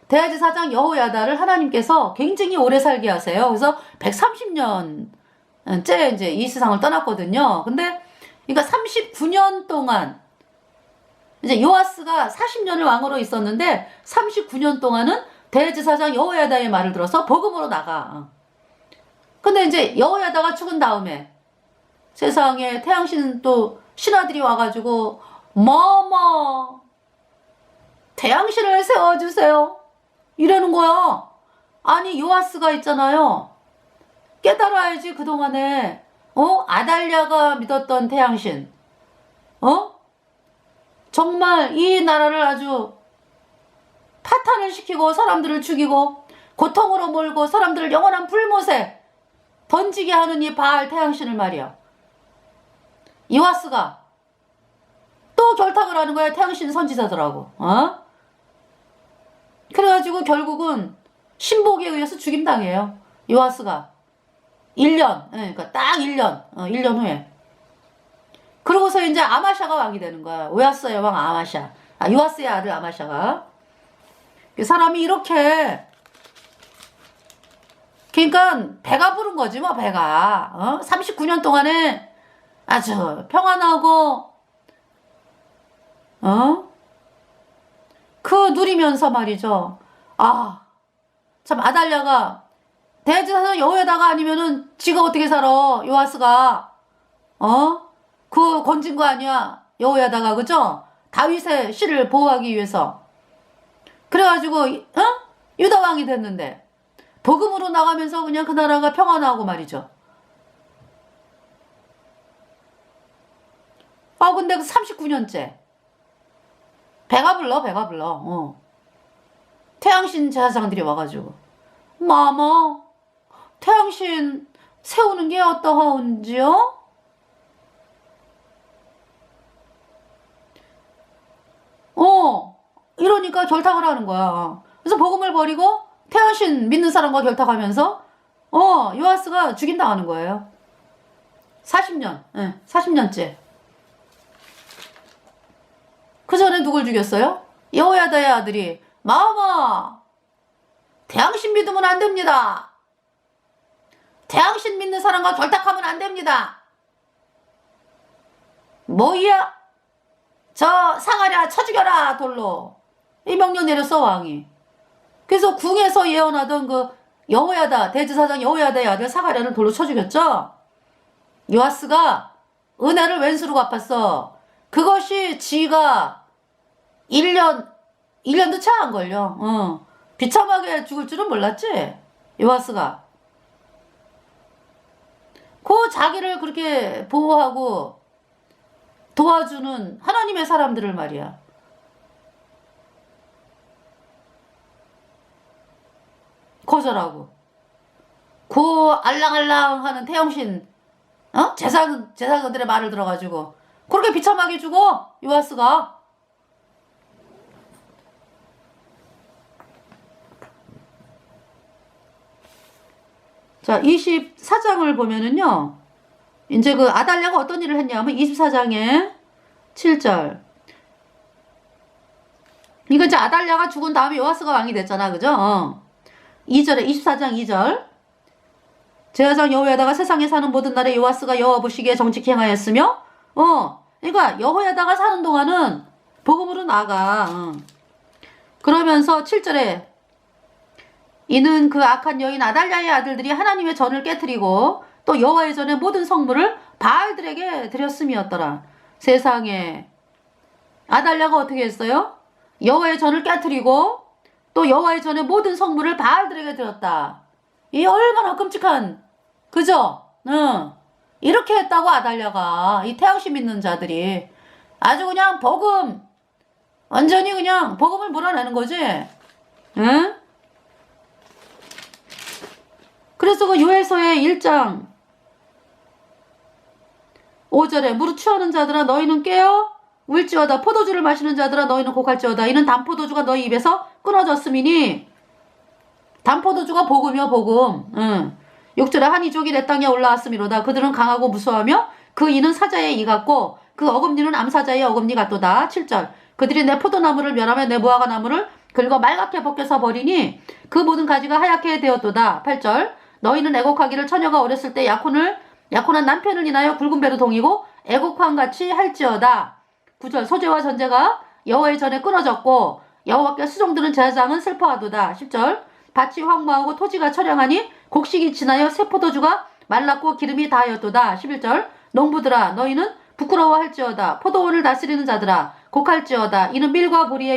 대제사장 여호야다를 하나님께서 굉장히 오래 살게 하세요. 그래서 130년째 이제 이 세상을 떠났거든요. 근데 그러니까 39년 동안 이제 요아스가 40년을 왕으로 있었는데 39년 동안은 대제사장 여호야다의 말을 들어서 복음으로 나가. 근데 이제 여호야다가 죽은 다음에 세상에 태양신 또 신하들이 와가지고 태양신을 세워주세요. 이러는 거야. 아니 요아스가 있잖아요. 깨달아야지. 그동안에 아달랴가 믿었던 태양신, 정말 이 나라를 아주 파탄을 시키고 사람들을 죽이고 고통으로 몰고 사람들을 영원한 불못에 던지게 하는 이 바알 태양신을 말이야. 요아스가 또 결탁을 하는 거야. 태양신 선지자들하고. 그래가지고 결국은 신복에 의해서 죽임당해요. 요아스가 1년, 그러니까 딱 1년, 1년 후에. 그러고서 이제 아마샤가 왕이 되는 거야. 요아스의 왕 아마샤. 요아스의 아들 아마샤가. 사람이 이렇게, 그러니까 배가 부른 거지 뭐. 배가 39년 동안에 아주 평안하고 그 누리면서 말이죠. 참 아달랴가 대제사장 여호야다가 아니면은 지가 어떻게 살아. 요아스가 그 건진 거 아니야. 여호야다가, 그죠? 다윗의 씨를 보호하기 위해서. 그래가지고 유다 왕이 됐는데 복음으로 나가면서 그냥 그 나라가 평안하고 말이죠. 근데 그 39년째 배가 불러. 태양신 제사장들이 와가지고, 마마 태양신 세우는 게 어떠하온지요? 이러니까 결탁을 하는 거야. 그래서 복음을 버리고 태양신 믿는 사람과 결탁하면서 요아스가 죽임당하는 거예요. 40년, 40년째. 그 전에 누굴 죽였어요? 여호야다의 아들이, 마마 태양신 믿으면 안 됩니다. 태양신 믿는 사람과 결탁하면 안 됩니다. 뭐야? 저 상하랴 쳐 죽여라 돌로. 이 명령 내렸어 왕이. 그래서 궁에서 예언하던 그 여호야다, 대제사장 여호야다의 아들 사가랴를 돌로 쳐 죽였죠. 요아스가 은혜를 왼수로 갚았어. 그것이 지가 1년도 채 안 걸려. 비참하게 죽을 줄은 몰랐지, 요아스가. 그 자기를 그렇게 보호하고 도와주는 하나님의 사람들을 말이야. 거절하고. 그 알랑알랑 하는 태영신, 제사장들의 말을 들어가지고 그렇게 비참하게 죽어, 요아스가. 자, 24장을 보면은요, 이제 그 아달랴가 어떤 일을 했냐면 24장에 7절. 이거 이제 아달랴가 죽은 다음에 요아스가 왕이 됐잖아, 그죠? 2절에 24장 2절. 제사장 여호야다가 세상에 사는 모든 날에 요아스가 여호와 보시기에 정직히 행하였으며, 그러니까 여호야다가 사는 동안은 복음으로 나가. 그러면서 7절에 이는 그 악한 여인 아달랴의 아들들이 하나님의 전을 깨뜨리고 또 여호와의 전의 모든 성물을 바알들에게 드렸음이었더라. 세상에 아달랴가 어떻게 했어요? 여호와의 전을 깨뜨리고 또 여호와의 전의 모든 성물을 바알들에게 드렸다. 이 얼마나 끔찍한, 그죠? 이렇게 했다고 아달랴가. 이 태양신 믿는 자들이 아주 그냥 복음, 완전히 그냥 복음을 몰아내는 거지. 응? 그래서 그 요엘서의 1장 5절에 무릇 취하는 자들아 너희는 깨어 울지어다. 포도주를 마시는 자들아 너희는 곡할지어다. 이는 단포도주가 너희 입에서 끊어졌음이니. 단포도주가 복음이요, 복음. 6절에 한 이족이 내 땅에 올라왔음이로다. 그들은 강하고 무수하며 그 이는 사자의 이 같고 그 어금니는 암사자의 어금니 같도다. 7절 그들이 내 포도나무를 멸하며 내 무화과 나무를 긁어 말갛게 벗겨서 버리니 그 모든 가지가 하얗게 되었도다. 8절 너희는 애곡하기를 처녀가 어렸을 때 약혼한 남편을 인하여 굵은 배로 동이고 애곡함같이 할지어다. 9절 소재와 전제가 여호와의 전에 끊어졌고 여호와께 수종드는 제사장은 슬퍼하도다. 10절 밭이 황무하고 토지가 처량하니 곡식이 지나여 새 포도주가 말랐고 기름이 다하였도다. 11절 농부들아 너희는 부끄러워할지어다. 포도원을 다스리는 자들아 곡할지어다. 이는 밀과 보리의